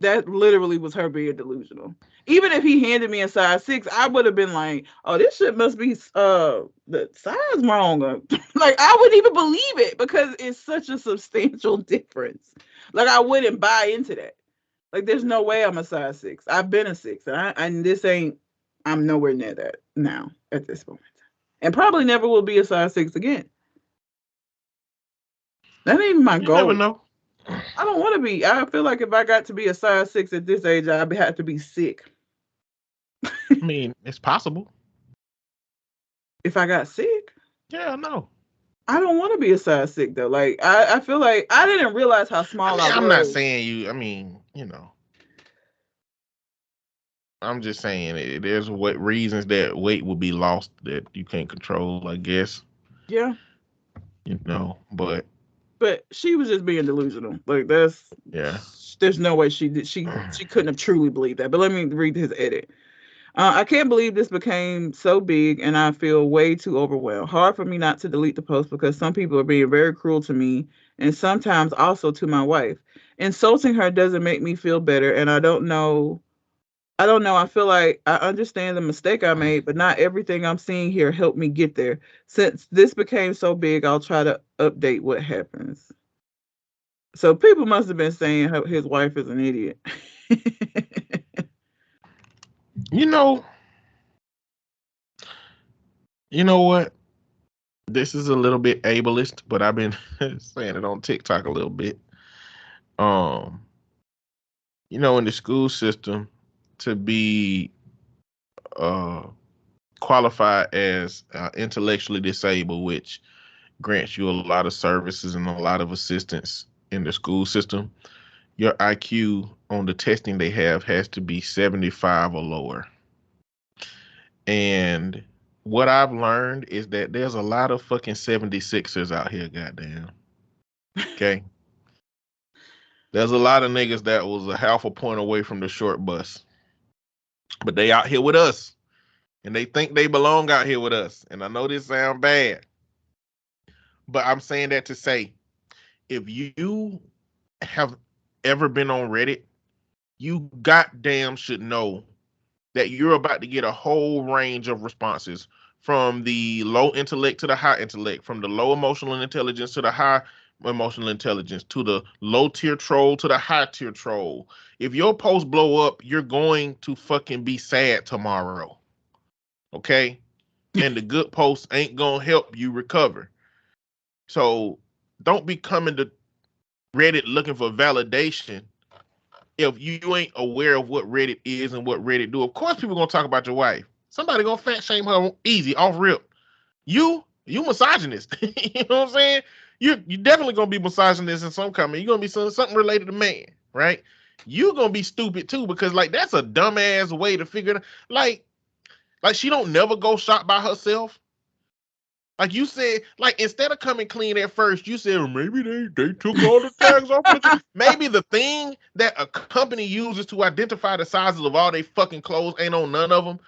that literally was her being delusional. Even if he handed me a size 6, I would have been like, "Oh, this shit must be the size wrong." Like I wouldn't even believe it because it's such a substantial difference. Like I wouldn't buy into that. Like there's no way I'm a size 6. I've been a 6, and this ain't. I'm nowhere near that now at this moment, and probably never will be a size 6 again. That ain't even my You never goal. know. I don't want to be. I feel like if I got to be a size 6 at this age, I'd have to be sick. I mean, it's possible. If I got sick, Yeah, I know. I don't want to be a size 6 though. Like I feel like I didn't realize how small I I'm not was. saying you. I mean, I'm just saying there's what reasons that weight will be lost that you can't control, I guess. Yeah, But she was just being delusional. Like yeah. there's no way she did. She couldn't have truly believed that. But let me read his edit. I can't believe this became so big and I feel way too overwhelmed. Hard for me not to delete the post because some people are being very cruel to me and sometimes also to my wife. Insulting her doesn't make me feel better and I don't know. I feel like I understand the mistake I made, but not everything I'm seeing here helped me get there. Since this became so big, I'll try to update what happens. So people must have been saying his wife is an idiot. You know, you know what? This is a little bit ableist, but I've been saying it on TikTok a little bit. Um, in the school system, to be qualified as intellectually disabled, which grants you a lot of services and a lot of assistance in the school system, your IQ on the testing they have has to be 75 or lower. And what I've learned is that there's a lot of fucking 76ers out here, goddamn. Okay. There's a lot of niggas that was a half a point away from the short bus, but they out here with us, and they think they belong out here with us. And I know this sound bad, but I'm saying that to say, if you have ever been on Reddit, you goddamn should know that you're about to get a whole range of responses from the low intellect to the high intellect, from the low emotional intelligence to the high emotional intelligence, to the low tier troll to the high tier troll. If your post blow up, you're going to fucking be sad tomorrow. Okay? And the good posts ain't gonna help you recover. So don't be coming to Reddit looking for validation if you ain't aware of what Reddit is and what Reddit do. Of course people gonna talk about your wife. Somebody gonna fat shame her easy, off rip. You misogynist. You know what I'm saying? You definitely gonna be misogynist in some comment. You're gonna be something related to man, right? You gonna be stupid too, because like that's a dumbass way to figure it out. Like she don't never go shop by herself. Like you said, like instead of coming clean at first, you said, well, maybe they took all the tags off. Maybe the thing that a company uses to identify the sizes of all their fucking clothes ain't on none of them.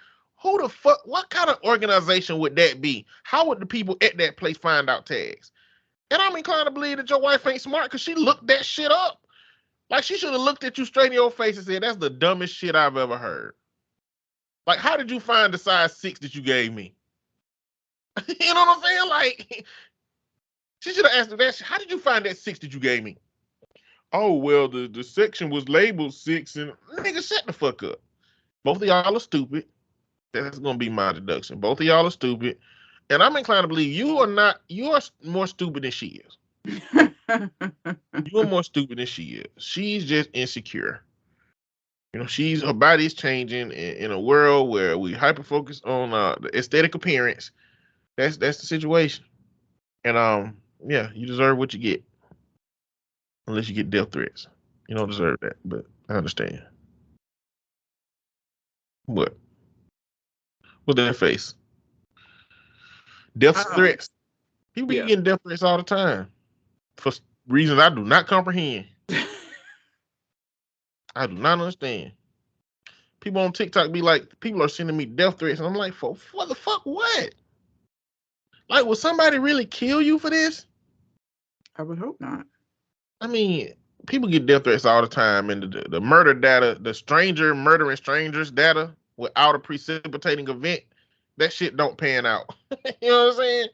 Who the fuck? What kind of organization would that be? How would the people at that place find out tags? And I'm inclined to believe that your wife ain't smart because she looked that shit up. Like she should have looked at you straight in your face and said, "That's the dumbest shit I've ever heard." Like, how did you find the size 6 that you gave me? You know what I'm saying? Like, she should have asked her that. How did you find that 6 that you gave me? Oh, well, the section was labeled 6, and nigga, shut the fuck up. Both of y'all are stupid. That's gonna be my deduction. Both of y'all are stupid, and I'm inclined to believe you are more stupid than she is. You are more stupid than she is. She's just insecure. You know, her body's changing in a world where we hyper focus on the aesthetic appearance. That's the situation. And yeah, you deserve what you get. Unless you get death threats. You don't deserve that, but I understand. What? What's that face? Death threats. People be getting death threats all the time. For reasons I do not comprehend. I do not understand. People on TikTok be like, people are sending me death threats, and I'm like, for what the fuck, what? Like, will somebody really kill you for this? I would hope not. I mean, people get death threats all the time, and the murder data, the stranger murdering strangers data without a precipitating event, that shit don't pan out. You know what I'm saying?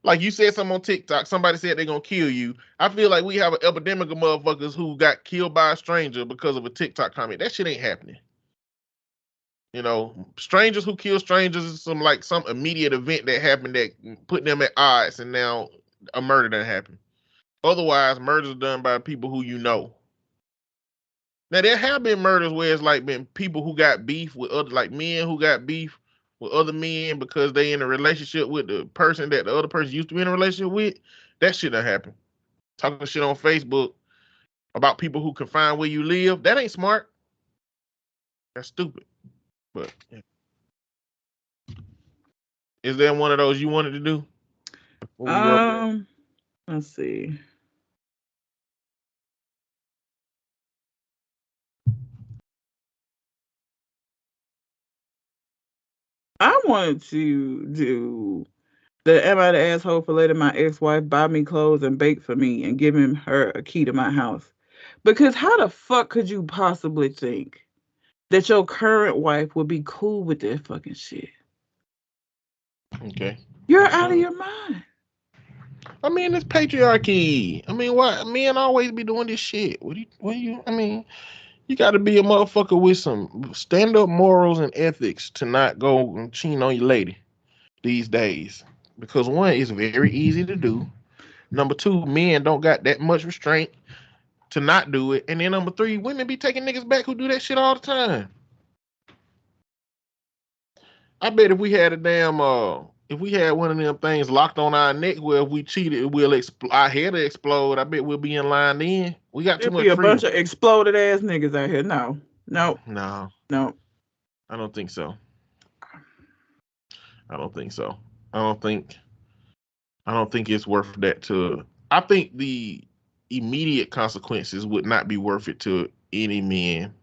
Like you said something on TikTok, somebody said they're gonna kill you. I feel like we have an epidemic of motherfuckers who got killed by a stranger because of a TikTok comment. That shit ain't happening. You know, strangers who kill strangers is some immediate event that happened that put them at odds, and now a murder done happened. Otherwise, murders are done by people who you know. Now there have been murders where it's like been people who got beef with other, like men who got beef with other men because they in a relationship with the person that the other person used to be in a relationship with. That shit done happen. Talking shit on Facebook about people who can find where you live. That ain't smart. That's stupid. But yeah. Is there one of those you wanted to do? Let's see. I wanted to do the am I the asshole for letting my ex-wife buy me clothes and bake for me and giving her a key to my house? Because how the fuck could you possibly think that your current wife would be cool with that fucking shit? Okay. You're out of your mind. I mean, it's patriarchy. I mean, why men always be doing this shit? I mean, you got to be a motherfucker with some stand-up morals and ethics to not go and cheat on your lady these days. Because one, it's very easy to do. Number two, men don't got that much restraint to not do it. And then number three, women be taking niggas back who do that shit all the time. I bet if we had if we had one of them things locked on our neck where if we cheated, our head will explode. I bet we'll be in line then. We got too much freedom. Be a bunch of exploded ass niggas out here. No. I don't think so. I don't think it's worth that to. I think the immediate consequences would not be worth it to any men.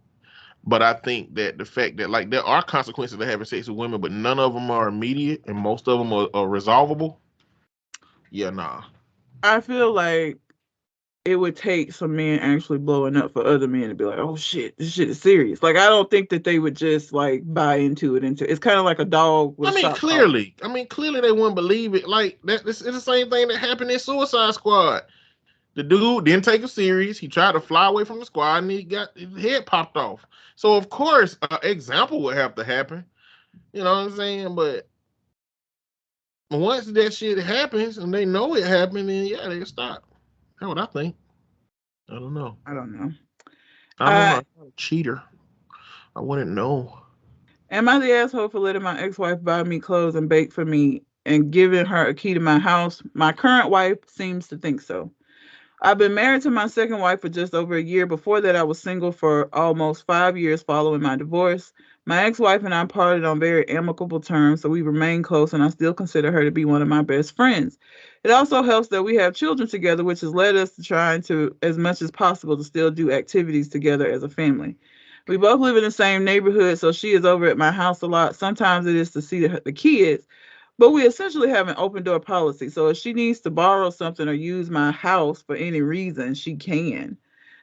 But I think that the fact that like there are consequences to having sex with women, but none of them are immediate and most of them are resolvable. Yeah, nah. I feel like it would take some men actually blowing up for other men to be like, oh shit, this shit is serious. Like I don't think that they would just like buy into it. It's kind of like a dog with I a mean, shock clearly they wouldn't believe it. Like that, it's the same thing that happened in Suicide Squad. The dude didn't take it serious. He tried to fly away from the squad and he got his head popped off. So of course, an example would have to happen. You know what I'm saying? But once that shit happens and they know it happened, then yeah, they stop. That's what I think. I don't know. I don't know. I'm not a cheater. I wouldn't know. Am I the asshole for letting my ex-wife buy me clothes and bake for me and giving her a key to my house? My current wife seems to think so. I've been married to my second wife for just over a year. Before that, I was single for almost 5 years following my divorce. My ex-wife and I parted on very amicable terms, so we remain close, and I still consider her to be one of my best friends. It also helps that we have children together, which has led us to trying to, as much as possible, to still do activities together as a family. We both live in the same neighborhood, so she is over at my house a lot. Sometimes it is to see the kids, but we essentially have an open door policy. So if she needs to borrow something or use my house for any reason, she can.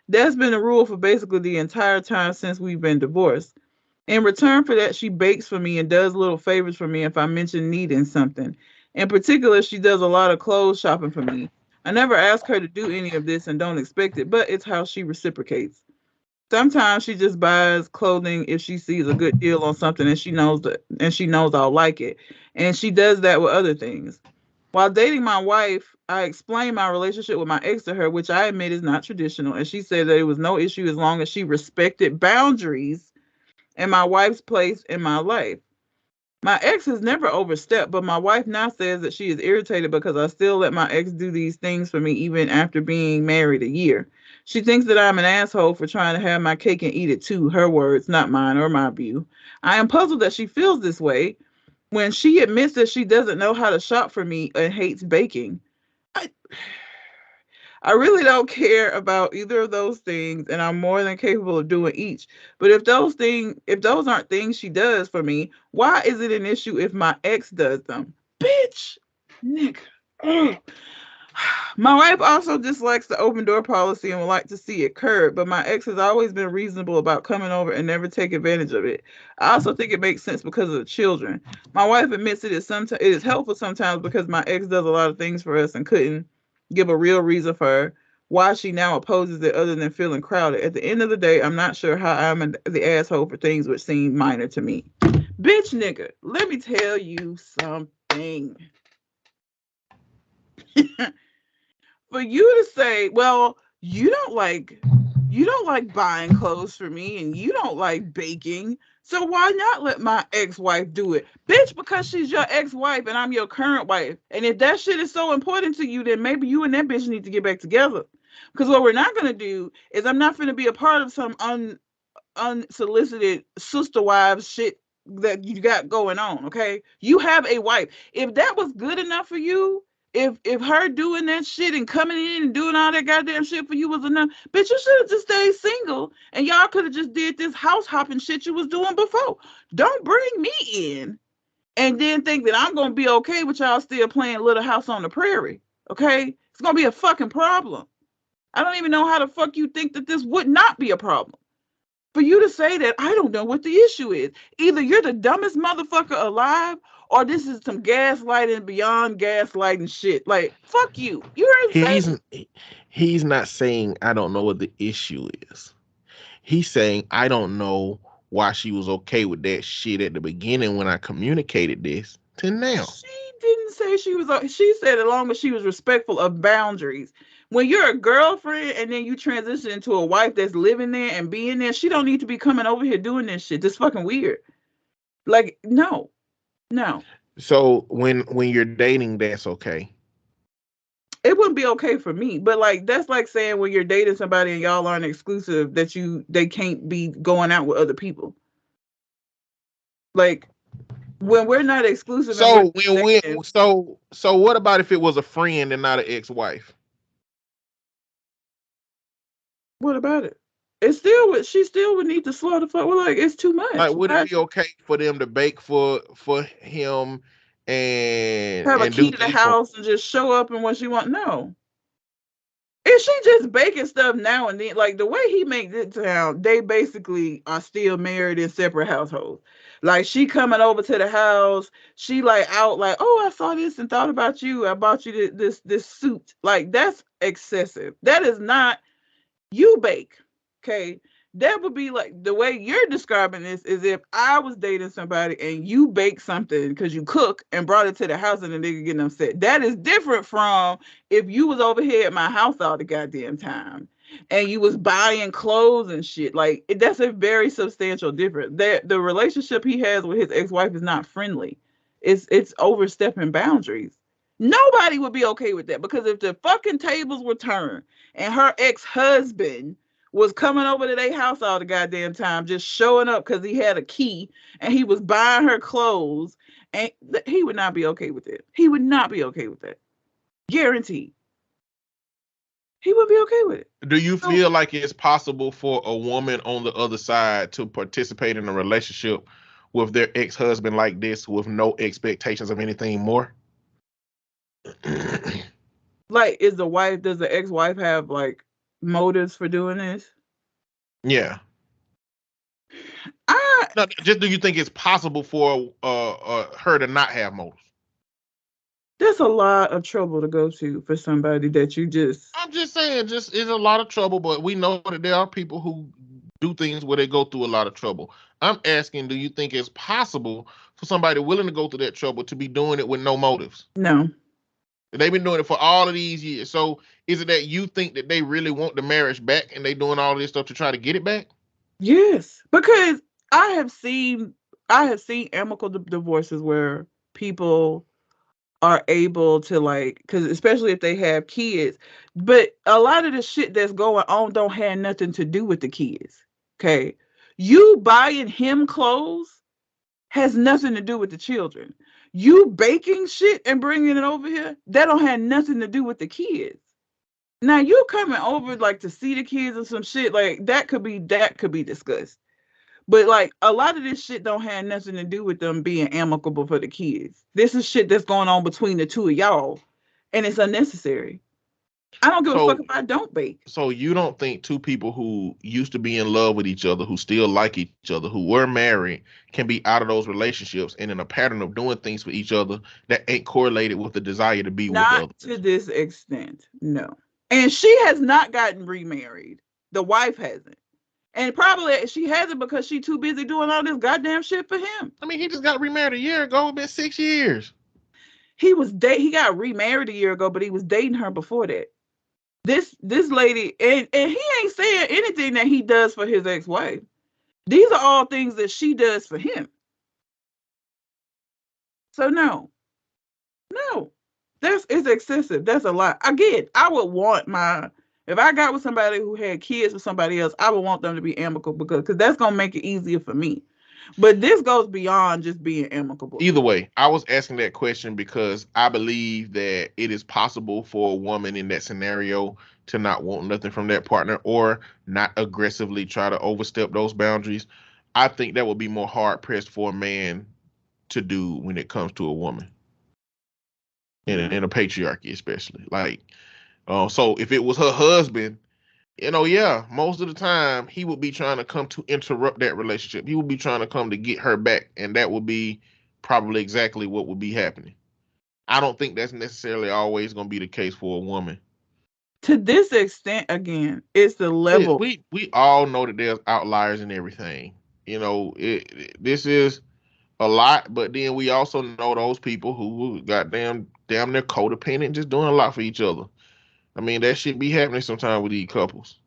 That's been the rule for basically the entire time since we've been divorced. In return for that, she bakes for me and does little favors for me if I mention needing something. In particular, she does a lot of clothes shopping for me. I never ask her to do any of this and don't expect it, but it's how she reciprocates. Sometimes she just buys clothing if she sees a good deal on something and she knows I'll like it. And she does that with other things. While dating my wife, I explained my relationship with my ex to her, which I admit is not traditional. And she said that it was no issue as long as she respected boundaries and my wife's place in my life. My ex has never overstepped, but my wife now says that she is irritated because I still let my ex do these things for me even after being married a year. She thinks that I'm an asshole for trying to have my cake and eat it too. Her words, not mine or my view. I am puzzled that she feels this way when she admits that she doesn't know how to shop for me and hates baking. I really don't care about either of those things, and I'm more than capable of doing each. But if those aren't things she does for me, why is it an issue if my ex does them? Bitch, nigga. Ugh. My wife also dislikes the open door policy and would like to see it curbed, but my ex has always been reasonable about coming over and never take advantage of it. I also think it makes sense because of the children. My wife admits it is helpful sometimes because my ex does a lot of things for us and couldn't give a real reason for why she now opposes it other than feeling crowded. At the end of the day, I'm not sure how I'm the asshole for things which seem minor to me. Bitch nigga, let me tell you something. For you to say, well, you don't like buying clothes for me and you don't like baking, so why not let my ex-wife do it? Bitch, because she's your ex-wife and I'm your current wife. And if that shit is so important to you, then maybe you and that bitch need to get back together. Because what we're not going to do is I'm not going to be a part of some unsolicited sister wives shit that you got going on, okay? You have a wife. If that was good enough for you, if her doing that shit and coming in and doing all that goddamn shit for you was enough, bitch, you should have just stayed single and y'all could have just did this house hopping shit you was doing before. Don't bring me in and then think that I'm gonna be okay with y'all still playing Little House on the Prairie, okay? It's gonna be a fucking problem. I don't even know how the fuck you think that this would not be a problem. For you to say that, I don't know what the issue is. Either you're the dumbest motherfucker alive, or this is some gaslighting beyond gaslighting shit. Like, fuck you. You're insane. He's not saying I don't know what the issue is. He's saying I don't know why she was okay with that shit at the beginning when I communicated this to now. She didn't say she was. She said as long as she was respectful of boundaries. When you're a girlfriend and then you transition into a wife that's living there and being there, she don't need to be coming over here doing this shit. This fucking weird. Like, no. So when you're dating, that's okay. It wouldn't be okay for me, but like that's like saying when you're dating somebody and y'all aren't exclusive that they can't be going out with other people. Like when we're not exclusive. So so what about if it was a friend and not an ex-wife? What about it? It's still what she still would need to slow the fuck. Well, like it's too much. Like, would Why it be okay for them to bake for him have a and do key to the things for? house and just show up and what she want? No. Is she just baking stuff now and then? Like the way he makes it sound, they basically are still married in separate households. Like she coming over to the house, she like out like, oh, I saw this and thought about you. I bought you this suit. Like that's excessive. That is not you bake. Okay. That would be like the way you're describing this is if I was dating somebody and you bake something because you cook and brought it to the house and the nigga getting upset. That is different from if you was over here at my house all the goddamn time and you was buying clothes and shit. Like that's a very substantial difference. That the relationship he has with his ex-wife is not friendly. It's overstepping boundaries. Nobody would be okay with that because if the fucking tables were turned and her ex-husband was coming over to their house all the goddamn time, just showing up because he had a key and he was buying her clothes, and he would not be okay with it. He would not be okay with that. Guaranteed. He would be okay with it. Do you feel like it's possible for a woman on the other side to participate in a relationship with their ex-husband like this with no expectations of anything more? Like, does the ex-wife have like motives for doing this? Yeah. No, just do you think it's possible for her to not have motives? There's a lot of trouble to go to for somebody that you just. I'm just saying, just is a lot of trouble, but we know that there are people who do things where they go through a lot of trouble. I'm asking, do you think it's possible for somebody willing to go through that trouble to be doing it with no motives? No. They've been doing it for all of these years. So is it that you think that they really want the marriage back and they doing all this stuff to try to get it back? Yes, because I have seen amicable divorces where people are able to like, because especially if they have kids, but a lot of the shit that's going on don't have nothing to do with the kids. Okay, you buying him clothes has nothing to do with the children. You baking shit and bringing it over here, that don't have nothing to do with the kids. Now you coming over like to see the kids and some shit like that could be discussed. But like a lot of this shit don't have nothing to do with them being amicable for the kids. This is shit that's going on between the two of y'all, and it's unnecessary. I don't give a fuck if I don't bake. So you don't think two people who used to be in love with each other, who still like each other, who were married, can be out of those relationships and in a pattern of doing things for each other that ain't correlated with the desire to be with the other? Not to this extent, no. And she has not gotten remarried. The wife hasn't. And probably she hasn't because she's too busy doing all this goddamn shit for him. I mean, he just got remarried a year ago. It's been 6 years. He got remarried a year ago, but he was dating her before that. This lady, and he ain't saying anything that he does for his ex-wife. These are all things that she does for him. So no, it's excessive. That's a lot. Again, I would want if I got with somebody who had kids with somebody else, I would want them to be amicable because that's gonna make it easier for me. But this goes beyond just being amicable. Either way, I was asking that question because I believe that it is possible for a woman in that scenario to not want nothing from that partner or not aggressively try to overstep those boundaries. I think that would be more hard pressed for a man to do when it comes to a woman in a patriarchy, especially. Like, so if it was her husband, yeah, most of the time he would be trying to come to interrupt that relationship. He would be trying to come to get her back, and that would be probably exactly what would be happening. I don't think that's necessarily always going to be the case for a woman. To this extent, again, it's the level. We all know that there's outliers in everything. This is a lot, but then we also know those people who got damn near codependent, just doing a lot for each other. I mean, that shit be happening sometimes with these couples.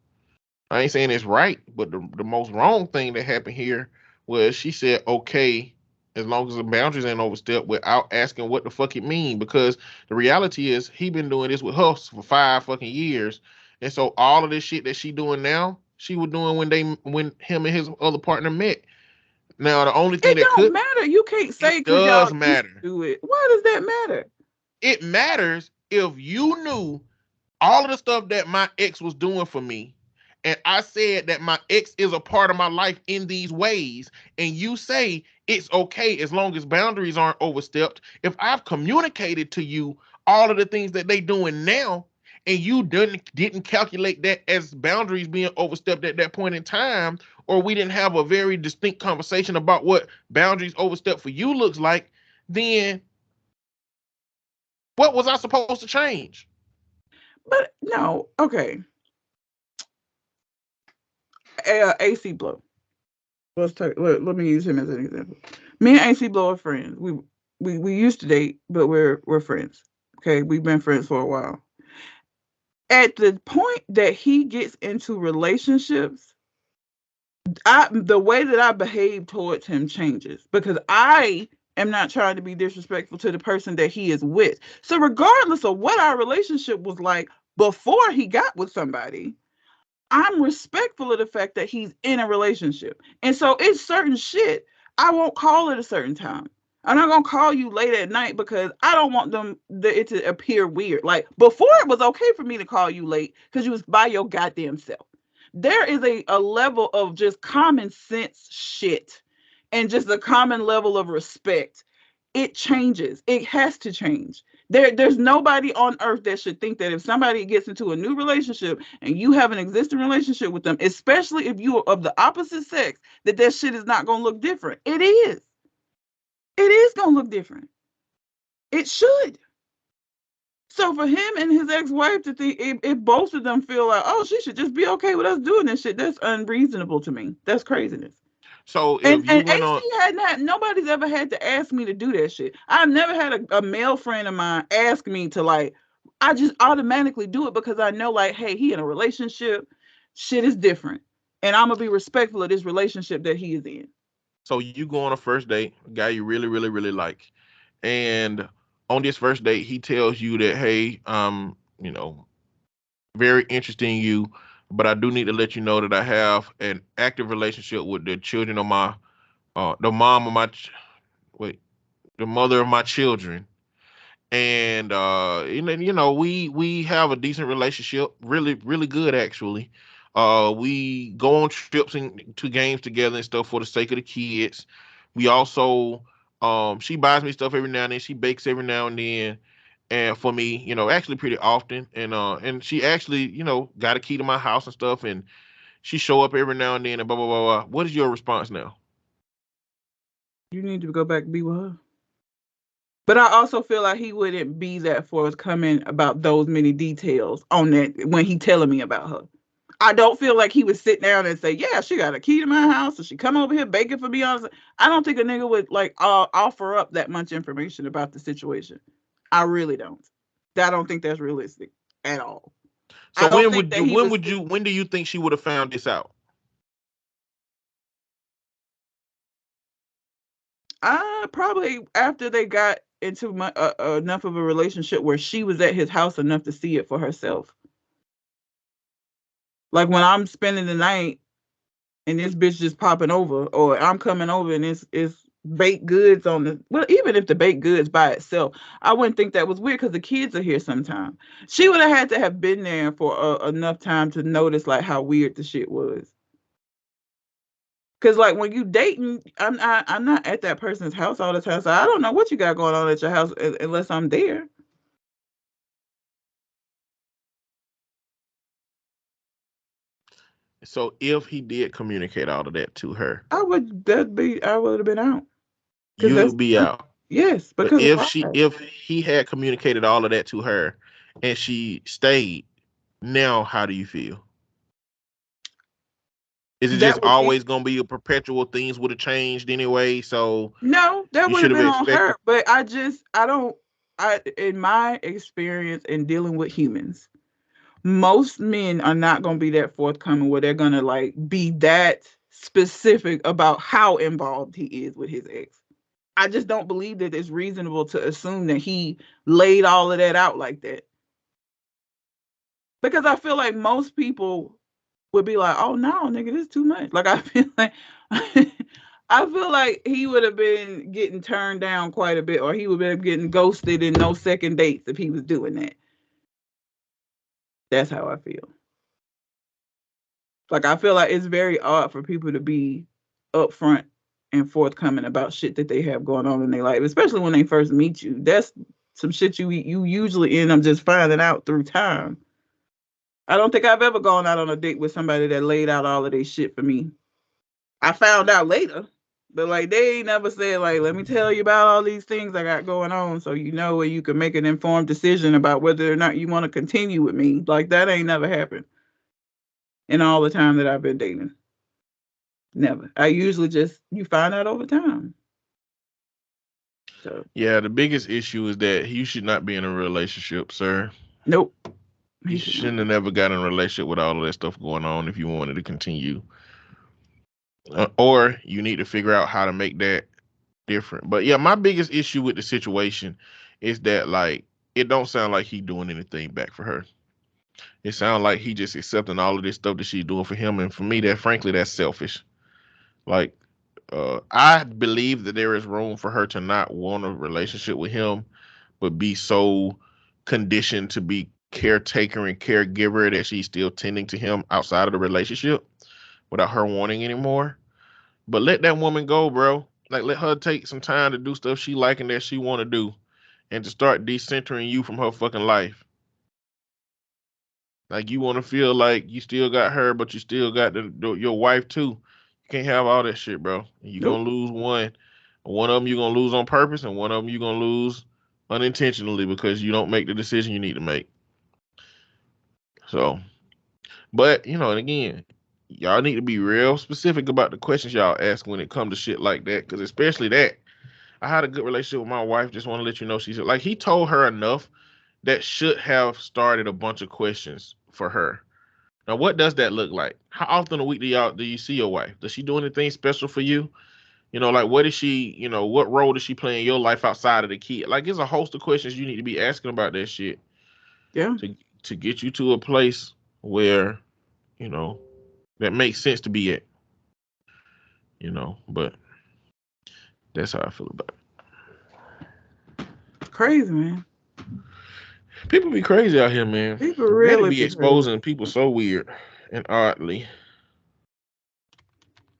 I ain't saying it's right, but the most wrong thing that happened here was she said, okay, as long as the boundaries ain't overstepped without asking what the fuck it mean. Because the reality is he been doing this with her for 5 fucking years. And so all of this shit that she doing now, she was doing when him and his other partner met. Now, the only thing it don't matter. You can't say it does y'all matter. Do it. Why does that matter? It matters if you knew all of the stuff that my ex was doing for me, and I said that my ex is a part of my life in these ways, and you say it's okay as long as boundaries aren't overstepped, if I've communicated to you all of the things that they doing now, and you didn't calculate that as boundaries being overstepped at that point in time, or we didn't have a very distinct conversation about what boundaries overstepped for you looks like, then what was I supposed to change? But no, okay. AC Blow. Let me use him as an example. Me and AC Blow are friends. We used to date, but we're friends. Okay, we've been friends for a while. At the point that he gets into relationships, the way that I behave towards him changes because I am not trying to be disrespectful to the person that he is with. So regardless of what our relationship was like before he got with somebody, I'm respectful of the fact that he's in a relationship. And so it's certain shit I won't call at a certain time. I'm not gonna call you late at night because I don't want it to appear weird. Like before, it was okay for me to call you late because you was by your goddamn self. There is a level of just common sense shit and just a common level of respect. It changes. It has to change. There's nobody on earth that should think that if somebody gets into a new relationship and you have an existing relationship with them, especially if you are of the opposite sex, that shit is not going to look different. It is. It is going to look different. It should. So for him and his ex-wife to think, if both of them feel like, oh, she should just be okay with us doing this shit, that's unreasonable to me. That's craziness. So if And you went AC on, nobody's ever had to ask me to do that shit. I've never had a male friend of mine ask me to like, I just automatically do it because I know like, hey, he in a relationship, shit is different. And I'm gonna be respectful of this relationship that he is in. so you go on a first date, a guy you really, really, really like, and on this first date, he tells you that, hey, you know, very interesting in you, but I do need to let you know that I have an active relationship with the children of my, the mom of my, the mother of my children, and we have a decent relationship, really, really good actually. We go on trips and to games together and stuff for the sake of the kids. We also, she buys me stuff every now and then. She bakes every now and then, and for me, actually pretty often. And she actually, got a key to my house and stuff, and she show up every now and then and blah blah blah blah. What is your response now? You need to go back and be with her. But I also feel like he wouldn't be that forthcoming about those many details on that when he telling me about her. I don't feel like he would sit down and say, yeah, she got a key to my house, so she come over here baking for me. I don't think a nigga would like offer up that much information about the situation. I really don't. I don't think that's realistic at all. So I don't think that he when do you think she would have found this out? Probably after they got into enough of a relationship where she was at his house enough to see it for herself. Like when I'm spending the night and this bitch just popping over, or I'm coming over and it's baked goods on the, well, even if the baked goods by itself, I wouldn't think that was weird because the kids are here sometime. She would have had to have been there for enough time to notice like how weird the shit was. Cause like when you dating, I'm not at that person's house all the time, so I don't know what you got going on at your house unless I'm there. So if he did communicate all of that to her, I would have been out. you'd be out. Yes, But because if he had communicated all of that to her and she stayed, now how do you feel? Is it just always gonna be a perpetual, things would have changed anyway? So no, that you would have should been have on expected. her. But in my experience in dealing with humans, most men are not going to be that forthcoming where they're going to like be that specific about how involved he is with his ex. I just don't believe that it's reasonable to assume that he laid all of that out like that. Because I feel like most people would be like, oh no, nigga, this is too much. Like I feel like he would have been getting turned down quite a bit, or he would have been getting ghosted in no second dates if he was doing that. That's how I feel. Like, I feel like it's very odd for people to be upfront and forthcoming about shit that they have going on in their life, especially when they first meet you. That's some shit you usually end up just finding out through time. I don't think I've ever gone out on a date with somebody that laid out all of their shit for me. I found out later, but like they ain't never said like, let me tell you about all these things I got going on, so you know where you can make an informed decision about whether or not you want to continue with me. Like that ain't never happened in all the time that I've been dating. Never. I usually just you find out over time. So Yeah, the biggest issue is that you should not be in a relationship, sir. nope. You shouldn't have never got in a relationship with all of that stuff going on if you wanted to continue. Or you need to figure out how to make that different. But yeah, my biggest issue with the situation is that like it don't sound like he doing anything back for her. It sounds like he just accepting all of this stuff that she's doing for him, and for me, that frankly, that's selfish. Like, I believe that there is room for her to not want a relationship with him, but be so conditioned to be caretaker and caregiver that she's still tending to him outside of the relationship without her wanting anymore. But let that woman go, bro. Like, let her take some time to do stuff she like and that she want to do, and to start decentering you from her fucking life. Like, you want to feel like you still got her, but you still got your wife too. You can't have all that shit, bro. You're Nope. gonna lose one. One of them you're gonna lose on purpose, and one of them you're gonna lose unintentionally because you don't make the decision you need to make. So, but you know, and again, y'all need to be real specific about the questions y'all ask when it comes to shit like that, because especially that. I had a good relationship with my wife. Just want to let you know, she's like, he told her enough that should have started a bunch of questions for her. Now, what does that look like? How often a week do you see your wife? Does she do anything special for you? You know, like what is she, you know, what role does she play in your life outside of the kid? Like, there's a host of questions you need to be asking about that shit. Yeah. To get you to a place where, you know, that makes sense to be at. You know, but that's how I feel about it. Crazy, man. People be crazy out here, man. People really be exposing people so weird and oddly.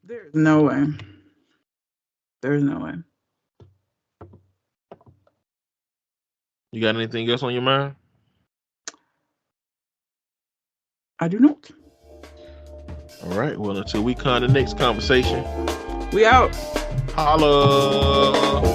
There's no way. There's no way. You got anything else on your mind? I do not. All right. Well, until we come to the next conversation, We out. holla.